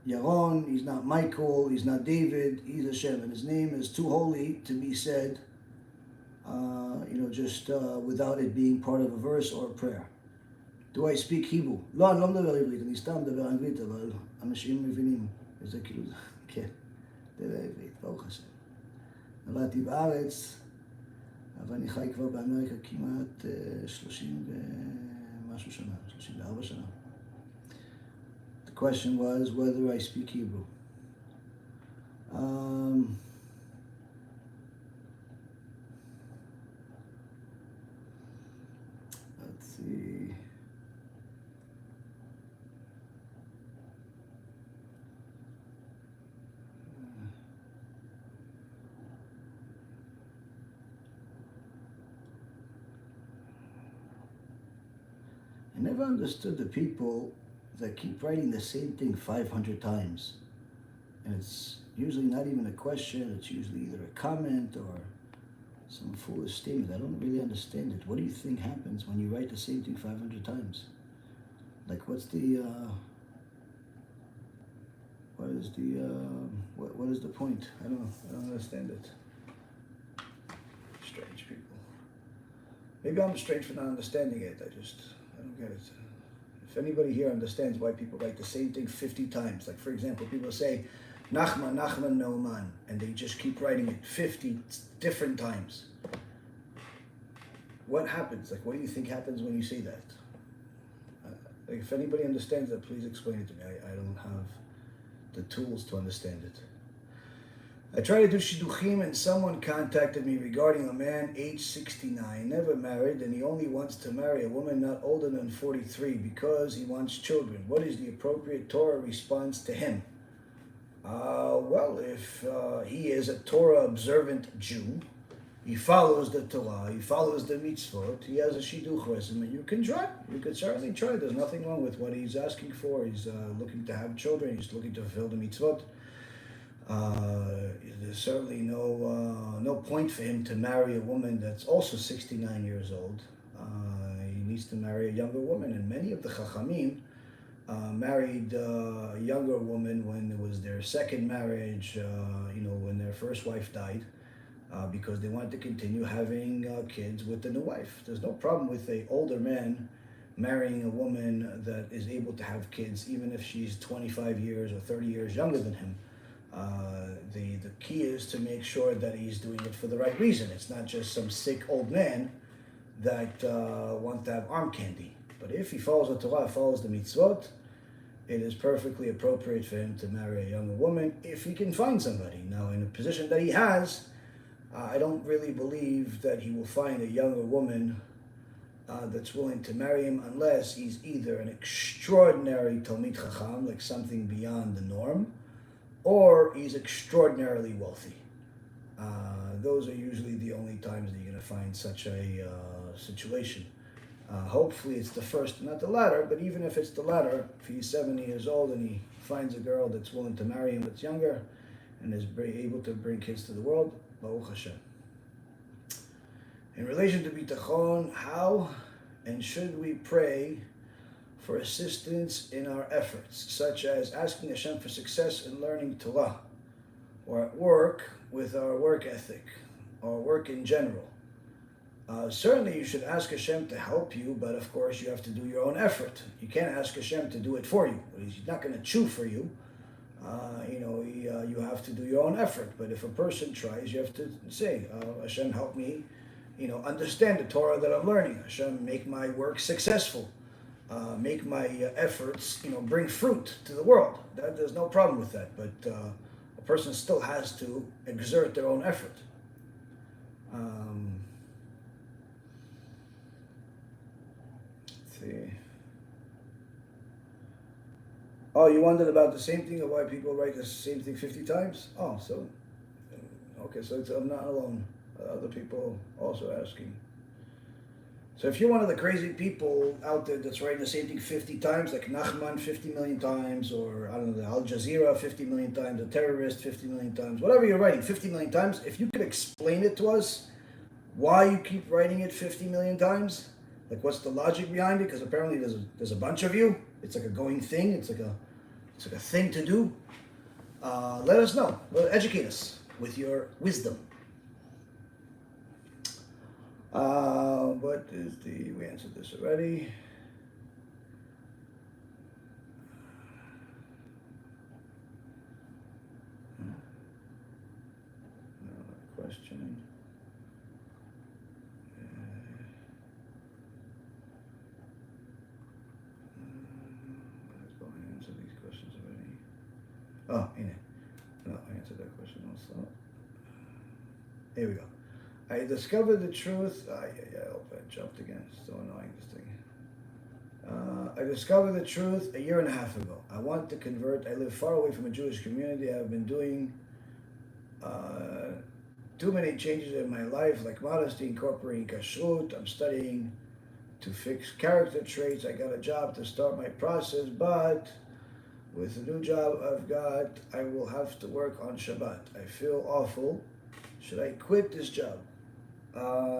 Yaron, he's not Michael, he's not David, he's Hashem. And his name is too holy to be said, just without it being part of a verse or a prayer. Do I speak Hebrew? לא, אני לא מדבר עברית, אני סתם מדבר אנגלית, אבל אנשים מבינים. וזה כאילו, כן, מדבר עברית, ברוך השם. נולדתי בארץ, אבל אני חי כבר באמריקה כמעט 30 ומשהו שנה, 34 שנה. The question was whether I speak Hebrew. Let's see. I never understood the people that keep writing the same thing 500 times. And it's usually not even a question, it's usually either a comment or some foolish statement. I don't really understand it. What do you think happens when you write the same thing 500 times? Like, what is the point? I don't understand it. Strange people. Maybe I'm strange for not understanding it. I don't get it. If anybody here understands why people write the same thing 50 times, like for example, people say Nachman, Noman, and they just keep writing it 50 different times. What happens? Like, what do you think happens when you say that? Like, if anybody understands that, please explain it to me. I don't have the tools to understand it. I tried to do shidduchim and someone contacted me regarding a man age 69, never married, and he only wants to marry a woman not older than 43 because he wants children. What is the appropriate Torah response to him? Well, if he is a Torah observant Jew, he follows the Torah, he follows the mitzvot, he has a shidduch resume, you can try. You could certainly try. There's nothing wrong with what he's asking for. He's looking to have children, he's looking to fulfill the mitzvot. There's certainly no point for him to marry a woman that's also 69 years old. He needs to marry a younger woman, and many of the Chachamim married a younger woman when it was their second marriage, when their first wife died, because they wanted to continue having kids with the new wife. There's no problem with an older man marrying a woman that is able to have kids, even if she's 25 years or 30 years younger than him. The key is to make sure that he's doing it for the right reason. It's not just some sick old man that wants to have arm candy. But if he follows the Torah, follows the mitzvot, it is perfectly appropriate for him to marry a younger woman if he can find somebody. Now, in a position that he has, I don't really believe that he will find a younger woman that's willing to marry him unless he's either an extraordinary Talmid Chacham, like something beyond the norm, or he's extraordinarily wealthy. Those are usually the only times that you're going to find such a situation. Hopefully it's the first, not the latter, but even if it's the latter, if he's 70 years old and he finds a girl that's willing to marry him that's younger and is able to bring kids to the world, Baruch HaShem. In relation to bitachon, how and should we pray for assistance in our efforts, such as asking Hashem for success in learning Torah, or at work with our work ethic, or work in general? Certainly you should ask Hashem to help you, but of course you have to do your own effort. You can't ask Hashem to do it for you. He's not going to chew for you. You have to do your own effort. But if a person tries, you have to say, Hashem, help me, understand the Torah that I'm learning. Hashem, make my work successful. Make my efforts, bring fruit to the world. There's no problem with that. But a person still has to exert their own effort. Let's see. Oh, you wondered about the same thing, or why people write the same thing 50 times? Oh, so, okay, so I'm not alone. Other people also asking. So if you're one of the crazy people out there that's writing the same thing 50 times, like Nachman 50 million times, or I don't know, Al Jazeera 50 million times, a terrorist 50 million times, whatever you're writing 50 million times, if you could explain it to us, why you keep writing it 50 million times, like what's the logic behind it? Because apparently there's a bunch of you. It's like a going thing. It's like a thing to do. Let us know. Educate us with your wisdom. We answered this already. Question. Let's go and answer these questions already. Oh, no, I answered that question also. Here we go. I discovered the truth. I jumped again. It's so annoying, this thing. I discovered the truth a year and a half ago. I want to convert. I live far away from a Jewish community. I've been doing too many changes in my life, like modesty, incorporating kashrut. I'm studying to fix character traits. I got a job to start my process, but with the new job I've got, I will have to work on Shabbat. I feel awful. Should I quit this job?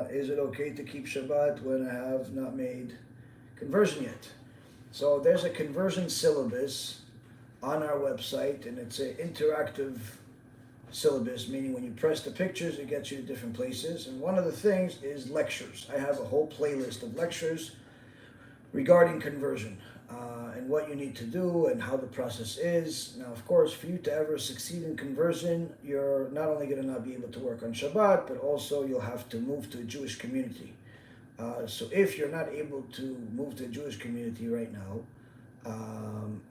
Is it okay to keep Shabbat when I have not made conversion yet? So there's a conversion syllabus on our website, and it's an interactive syllabus, meaning when you press the pictures, it gets you to different places. And one of the things is lectures. I have a whole playlist of lectures regarding conversion. And what you need to do and how the process is. Now, of course, for you to ever succeed in conversion, you're not only going to not be able to work on Shabbat, but also you'll have to move to a Jewish community. So if you're not able to move to a Jewish community right now,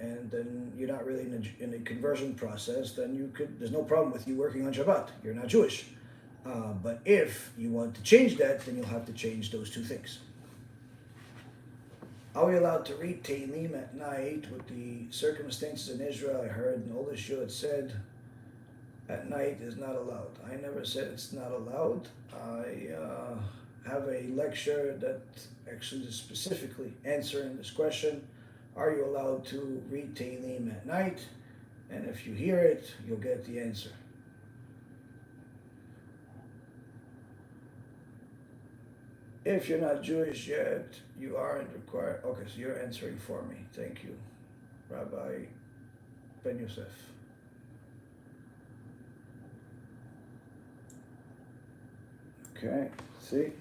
and then you're not really in a conversion process, then there's no problem with you working on Shabbat. You're not Jewish. But if you want to change that, then you'll have to change those two things. Are we allowed to read Tehillim at night with the circumstances in Israel? I heard in all the show it said at night is not allowed. I never said it's not allowed. I have a lecture that actually is specifically answering this question. Are you allowed to read Tehillim at night? And if you hear it, you'll get the answer. If you're not Jewish yet, you aren't required. Okay, so you're answering for me. Thank you, Rabbi Ben Yosef. Okay, see?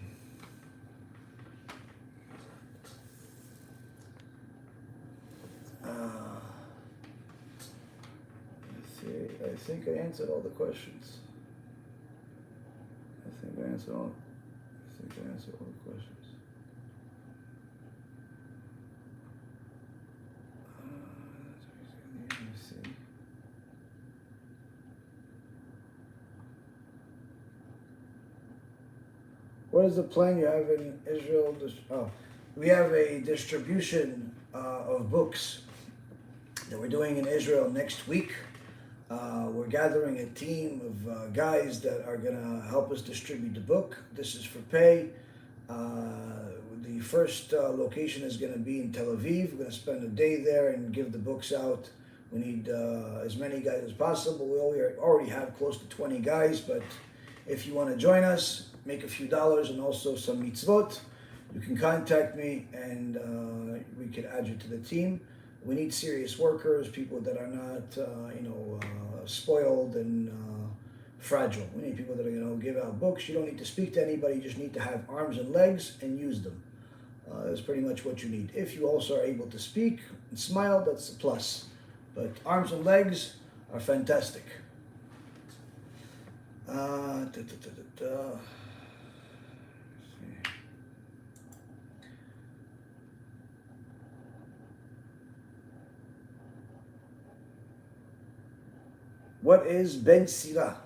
Let's see. I think I answered all the questions. I think I answered all the questions. Let me see. What is the plan you have in Israel? We have a distribution of books that we're doing in Israel next week. We're gathering a team of guys that are going to help us distribute the book. This is for pay. The first location is going to be in Tel Aviv. We're going to spend a day there and give the books out. We need as many guys as possible. We already have close to 20 guys, but if you want to join us, make a few dollars and also some mitzvot, you can contact me and we can add you to the team. We need serious workers, people that are not, spoiled and fragile. We need people that are going to give out books. You don't need to speak to anybody. You just need to have arms and legs and use them. That's pretty much what you need. If you also are able to speak and smile, that's a plus. But arms and legs are fantastic. What is Ben Sira?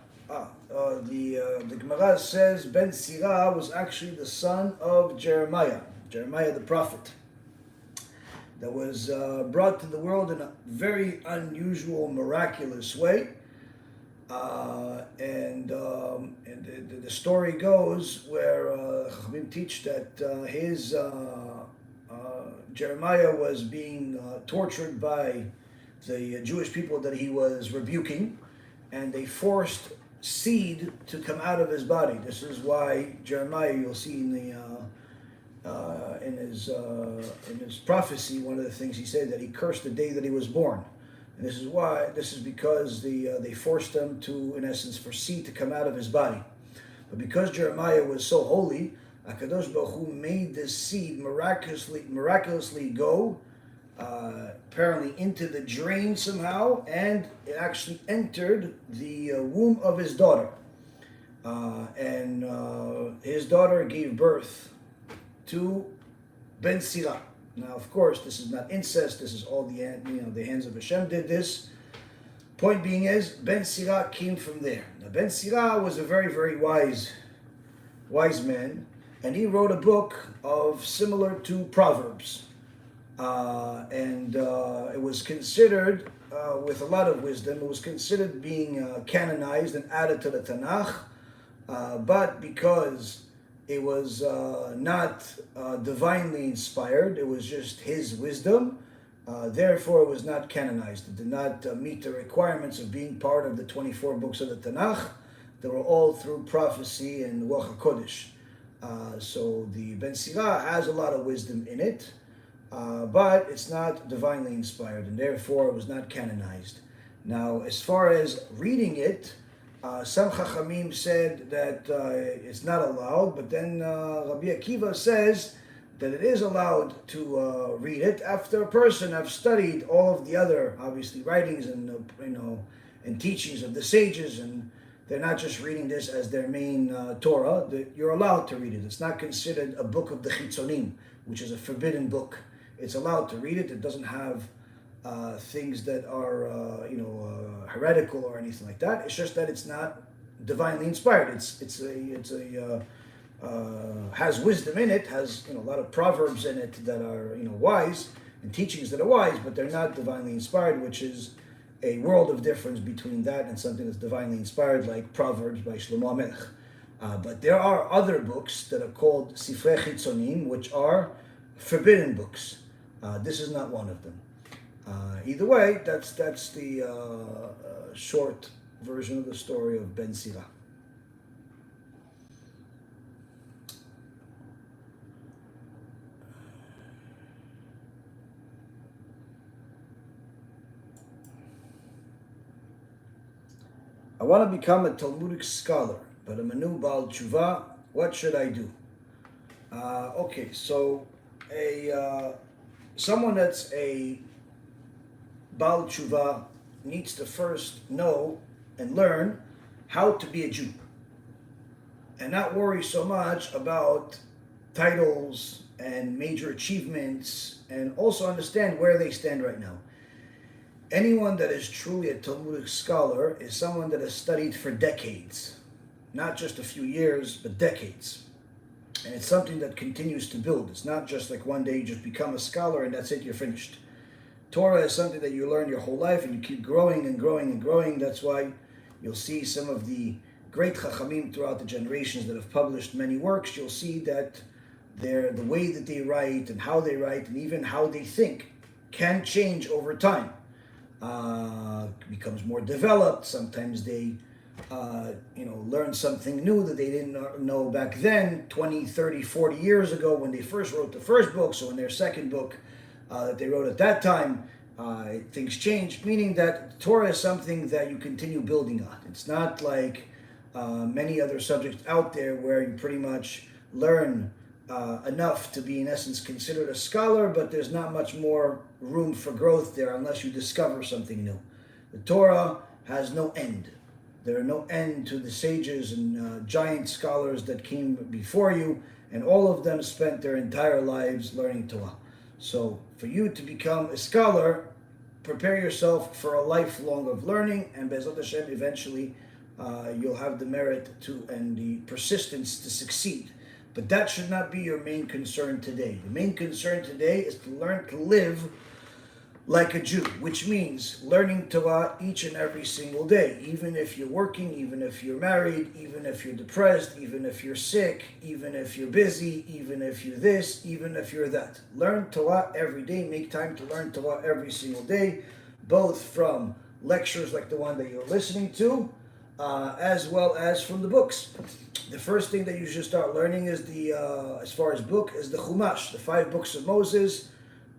The Gemara says Ben Sira was actually the son of Jeremiah the prophet, that was brought to the world in a very unusual, miraculous way. And the story goes where Chachamim teach that Jeremiah was being tortured by the Jewish people that he was rebuking, and they forced seed to come out of his body. This is why Jeremiah, you'll see in his prophecy, one of the things he said, that he cursed the day that he was born. And this is because they forced him to, in essence, for seed to come out of his body. But because Jeremiah was so holy, HaKadosh Baruch Hu made this seed miraculously go apparently into the drain somehow, and it actually entered the womb of his daughter. And his daughter gave birth to Ben Sira. Now, of course, this is not incest. This is all the hands of HaShem did this. Point being is, Ben Sira came from there. Now, Ben Sira was a very, very wise man, and he wrote a book similar to Proverbs. And it was considered, with a lot of wisdom, it was considered being canonized and added to the Tanakh. But because it was not divinely inspired. It was just his wisdom. Therefore, it was not canonized. It did not meet the requirements of being part of the 24 books of the Tanakh. They were all through prophecy and Ruach HaKodesh. So the BeEzrat has a lot of wisdom in it, but it's not divinely inspired, and therefore it was not canonized. Now, as far as reading it, some Chachamim said that it's not allowed, but then Rabbi Akiva says that it is allowed to read it after a person have studied all of the other, obviously, writings and and teachings of the sages, and they're not just reading this as their main Torah. You're allowed to read it. It's not considered a book of the Chitzonim, which is a forbidden book. It's allowed to read it. It doesn't have things that are heretical or anything like that. It's just that it's not divinely inspired. Has wisdom in it. Has a lot of proverbs in it that are wise, and teachings that are wise, but they're not divinely inspired, which is a world of difference between that and something that's divinely inspired, like Proverbs by Shlomo HaMelech. But there are other books that are called Sifrei Chitzonim, which are forbidden books. This is not one of them. Either way, that's the short version of the story of BeEzrat. I want to become a Talmudic scholar, but I'm a new Baal Tshuva. What should I do? Okay, so someone that's a Baal Tshuva needs to first know and learn how to be a Jew, and not worry so much about titles and major achievements, and also understand where they stand right now. Anyone that is truly a Talmudic scholar is someone that has studied for decades, not just a few years, but decades. And it's something that continues to build. It's not just like one day you just become a scholar and that's it, you're finished. Torah is something that you learn your whole life and you keep growing and growing and growing. That's why you'll see some of the great Chachamim throughout the generations that have published many works. You'll see that the way that they write and how they write and even how they think can change over time. Becomes more developed. Sometimes they learn something new that they didn't know back then, 20, 30, 40 years ago when they first wrote the first book. So in their second book that they wrote at that time, things change, meaning that Torah is something that you continue building on. It's not like many other subjects out there where you pretty much learn enough to be in essence considered a scholar, but there's not much more room for growth there unless you discover something new. The Torah has no end. There are no end to the sages and giant scholars that came before you, and all of them spent their entire lives learning Torah. So for you to become a scholar, prepare yourself for a lifelong of learning, and BeEzrat HaShem, eventually you'll have the merit to and the persistence to succeed. But that should not be your main concern today. The main concern today is to learn to live like a Jew, which means learning Torah each and every single day, even if you're working, even if you're married, even if you're depressed, even if you're sick, even if you're busy, even if you're this, even if you're that. Learn Torah every day. Make time to learn Torah every single day, both from lectures like the one that you're listening to, as well as from the books. The first thing that you should start learning is as far as book, is the Chumash, the 5 books of Moses.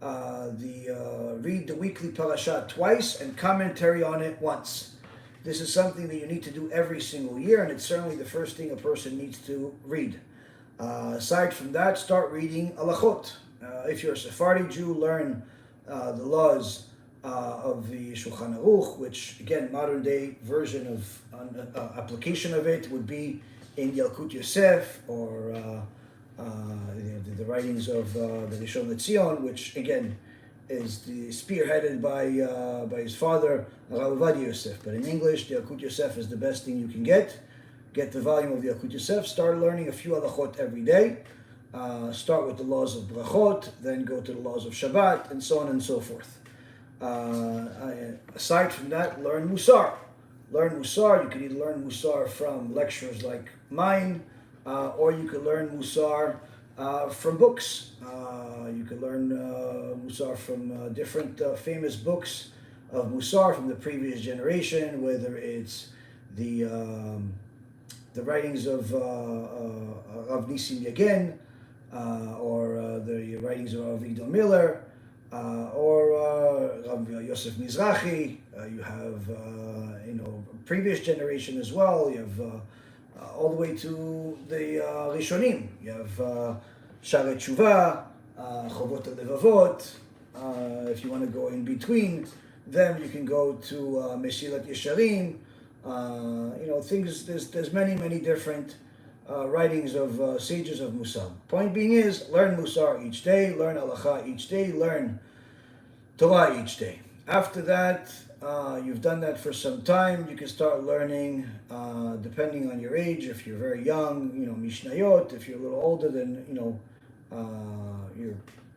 Read the weekly parasha twice and commentary on it once. This is something that you need to do every single year, and it's certainly the first thing a person needs to read. Aside from that, start reading halachot. If you're a Sephardi Jew, learn the laws of the Shulchan Aruch, which again, modern day version of application of it would be in Yalkut Yosef or the writings of the Rishon LeZion, which again is spearheaded by his father, Rav Ovadia Yosef. But in English, the Yalkut Yosef is the best thing you can get. Get the volume of the Yalkut Yosef. Start learning a few halachot every day. Start with the laws of brachot, then go to the laws of Shabbat, and so on and so forth. Aside from that, learn Mussar. Learn Mussar. You can either learn Mussar from lectures like mine, or you could learn Mussar from books. You could learn Mussar from different famous books of Mussar from the previous generation, whether it's the writings of Nissim Yagen, or the writings of Idon Miller, or Yosef Mizrahi. You have previous generation as well. You have all the way to the Rishonim. You have Sharet Tshuva, Chovot HaLevavot. If you want to go in between them, you can go to Mesilat Yesharim. Things. There's many different writings of sages of Mussar. Point being is, learn Mussar each day, learn Halacha each day, learn Torah each day. After that, you've done that for some time, you can start learning, depending on your age. If you're very young, Mishnayot. If you're a little older, then your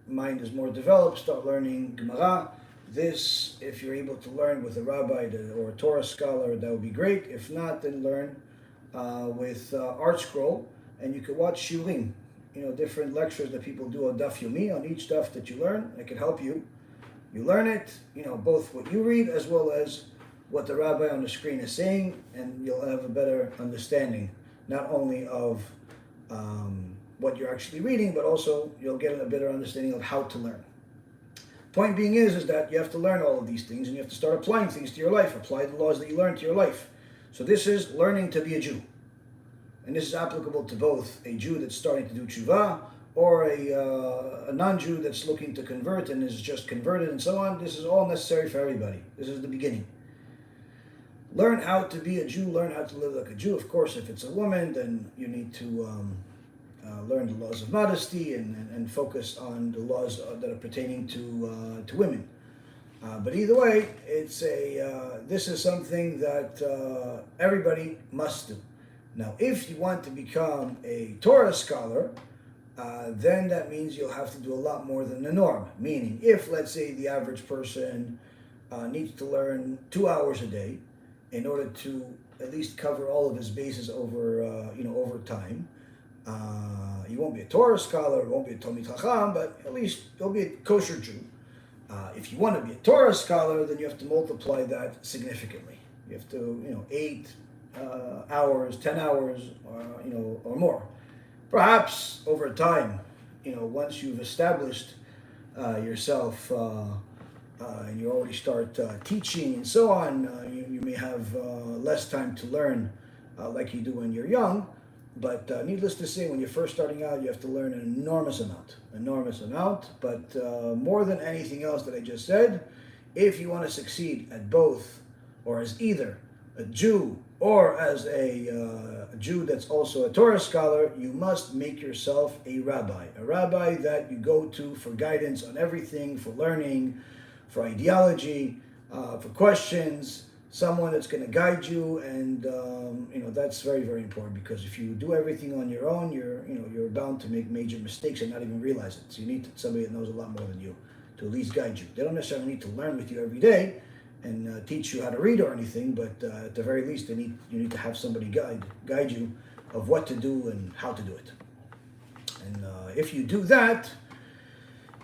mind is more developed, start learning Gemara. This, if you're able to learn with a rabbi or a Torah scholar, that would be great. If not, then learn with Art Scroll, and you can watch shiurim, different lectures that people do on Daf Yomi, on each stuff that you learn. It can help you. You learn it, both what you read as well as what the rabbi on the screen is saying, and you'll have a better understanding, not only of what you're actually reading, but also you'll get a better understanding of how to learn. Point being is that you have to learn all of these things, and you have to start applying things to your life, apply the laws that you learn to your life. So this is learning to be a Jew. And this is applicable to both a Jew that's starting to do tshuva, or a non-Jew that's looking to convert and is just converted and so on. This is all necessary for everybody. This is the beginning. Learn how to be a Jew, learn how to live like a Jew. Of course, if it's a woman, then you need to learn the laws of modesty and focus on the laws that are pertaining to women. But either way, this is something that everybody must do. Now, if you want to become a Torah scholar, then that means you'll have to do a lot more than the norm. Meaning, if, let's say, the average person needs to learn 2 hours a day in order to at least cover all of his bases over time, you won't be a Torah scholar, won't be a Talmid Chacham, but at least you'll be a kosher Jew. If you want to be a Torah scholar, then you have to multiply that significantly. You have to, 8 hours, 10 hours, or more. Perhaps over time, once you've established yourself and you already start teaching and so on, you may have less time to learn like you do when you're young. But needless to say, when you're first starting out, you have to learn an enormous amount. But more than anything else that I just said, if you want to succeed at both, or as either a Jew or as a Jew that's also a Torah scholar, you must make yourself a rabbi that you go to for guidance on everything, for learning, for ideology, for questions. Someone that's going to guide you, and that's very, very important, because if you do everything on your own, you're bound to make major mistakes and not even realize it. So you need somebody that knows a lot more than you to at least guide you. They don't necessarily need to learn with you every day and teach you how to read or anything, but at the very least, you need to have somebody guide you of what to do and how to do it. And if you do that,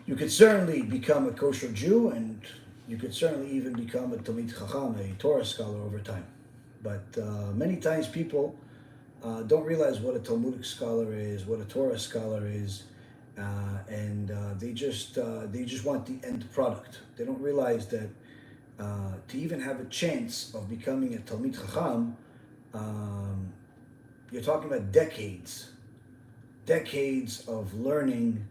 you could certainly become a kosher Jew, and you could certainly even become a Talmid Chacham, a Torah scholar, over time. But many times people don't realize what a Talmudic scholar is, what a Torah scholar is, and they just want the end product. They don't realize that to even have a chance of becoming a Talmid Chacham, you're talking about decades of learning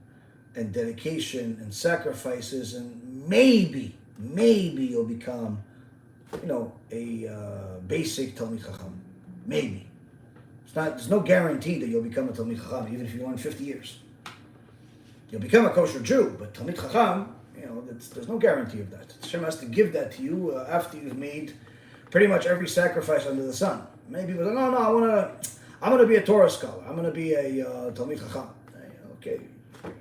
and dedication and sacrifices, and maybe you'll become, a basic Talmid Chacham. Maybe. There's no guarantee that you'll become a Talmid Chacham, even if you learn 50 years. You'll become a kosher Jew, but Talmid Chacham, there's no guarantee of that. HaShem has to give that to you after you've made pretty much every sacrifice under the sun. Maybe people say, no, I'm gonna be a Torah scholar. I'm gonna be a Talmid Chacham. Okay,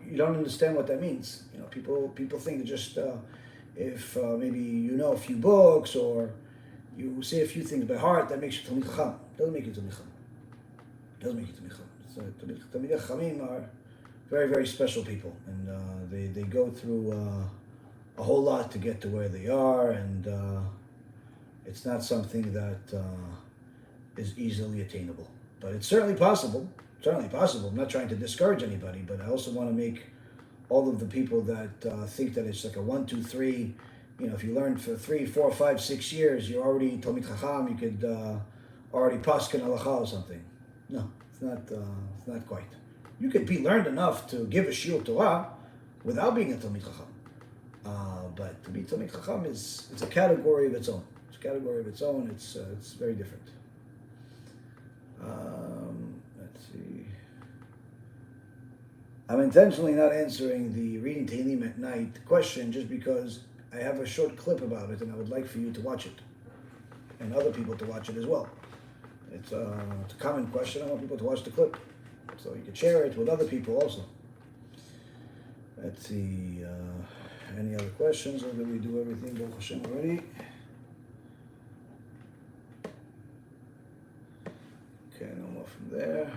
you don't understand what that means. People think that just if maybe you know a few books or you say a few things by heart, that makes you Talmid Chacham. Doesn't make you Talmid Chacham. It does make you Talmidei Chachamim are very, very special people, and they go through a whole lot to get to where they are, and it's not something that is easily attainable. But it's certainly possible. Certainly possible. I'm not trying to discourage anybody, but I also want to make all of the people that think that it's like a 1, 2, 3. If you learn for 3, 4, 5, 6 years, you're already Talmid Chacham. You could already paskin halacha or something. No, it's not. It's not quite. You could be learned enough to give a shiur Torah without being a Talmid Chacham. But to be Talmid Chacham it's a category of its own. It's a category of its own. It's very different. Let's see. I'm intentionally not answering the reading Tehillim at night question just because I have a short clip about it and I would like for you to watch it and other people to watch it as well. It's a common question. I want people to watch the clip so you can share it with other people also. Let's see. Any other questions, or did we do everything, Baruch Hashem, already? Okay, no more from there.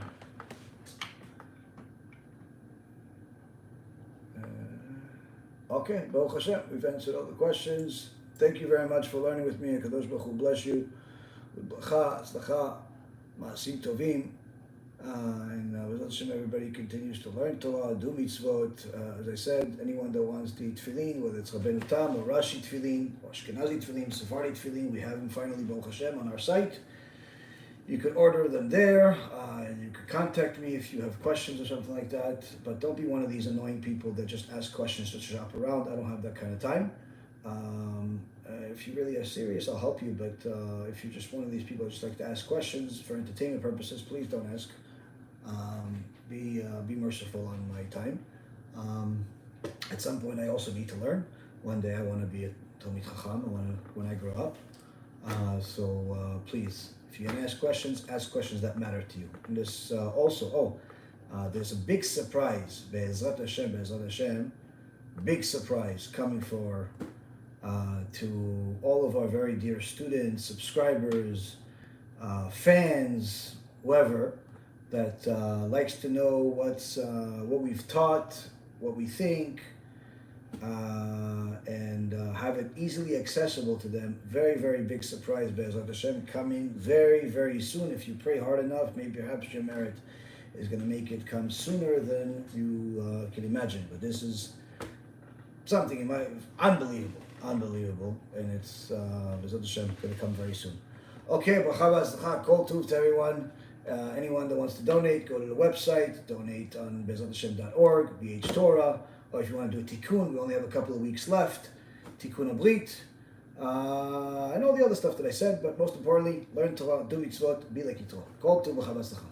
Okay, Baruch Hashem, we've answered all the questions. Thank you very much for learning with me. HaKadosh Baruch Hu bless you with bracha, atzlacha, ma'asim tovim. And B'ezrat Hashem, everybody continues to learn Torah, do mitzvot. As I said, anyone that wants the tefillin, whether it's Rabbeinu Tam or Rashi tefillin, or Ashkenazi tefillin, Sephardi tefillin, we have them finally, Baruch Hashem, on our site. You could order them there, and you could contact me if you have questions or something like that. But don't be one of these annoying people that just ask questions to shop around. I don't have that kind of time. If you really are serious, I'll help you. But if you're just one of these people that just like to ask questions for entertainment purposes, please don't ask. Be merciful on my time. At some point, I also need to learn. One day, I want to be a Talmid Chacham when I grow up. So please, if you're going to ask questions that matter to you. And this also, there's a big surprise, BeEzrat Hashem, big surprise coming for to all of our very dear students, subscribers, fans, whoever that likes to know what we've taught, what we think, and have it easily accessible to them. Very, very big surprise, BeEzrat Hashem, coming very, very soon. If you pray hard enough, maybe perhaps your merit is going to make it come sooner than you can imagine. But this is something unbelievable, and it's BeEzrat Hashem going to come very soon. Okay, bracha v'atzlacha, kol tuv to everyone. Anyone that wants to donate, go to the website, donate on BeEzratHashem.org, BH Torah, or if you want to do a tikkun, we only have a couple of weeks left, tikkun BEIT, and all the other stuff that I said, but most importantly, learn Torah, do mitzvot, be like Torah. Kol tuv, bracha v'atzlacha.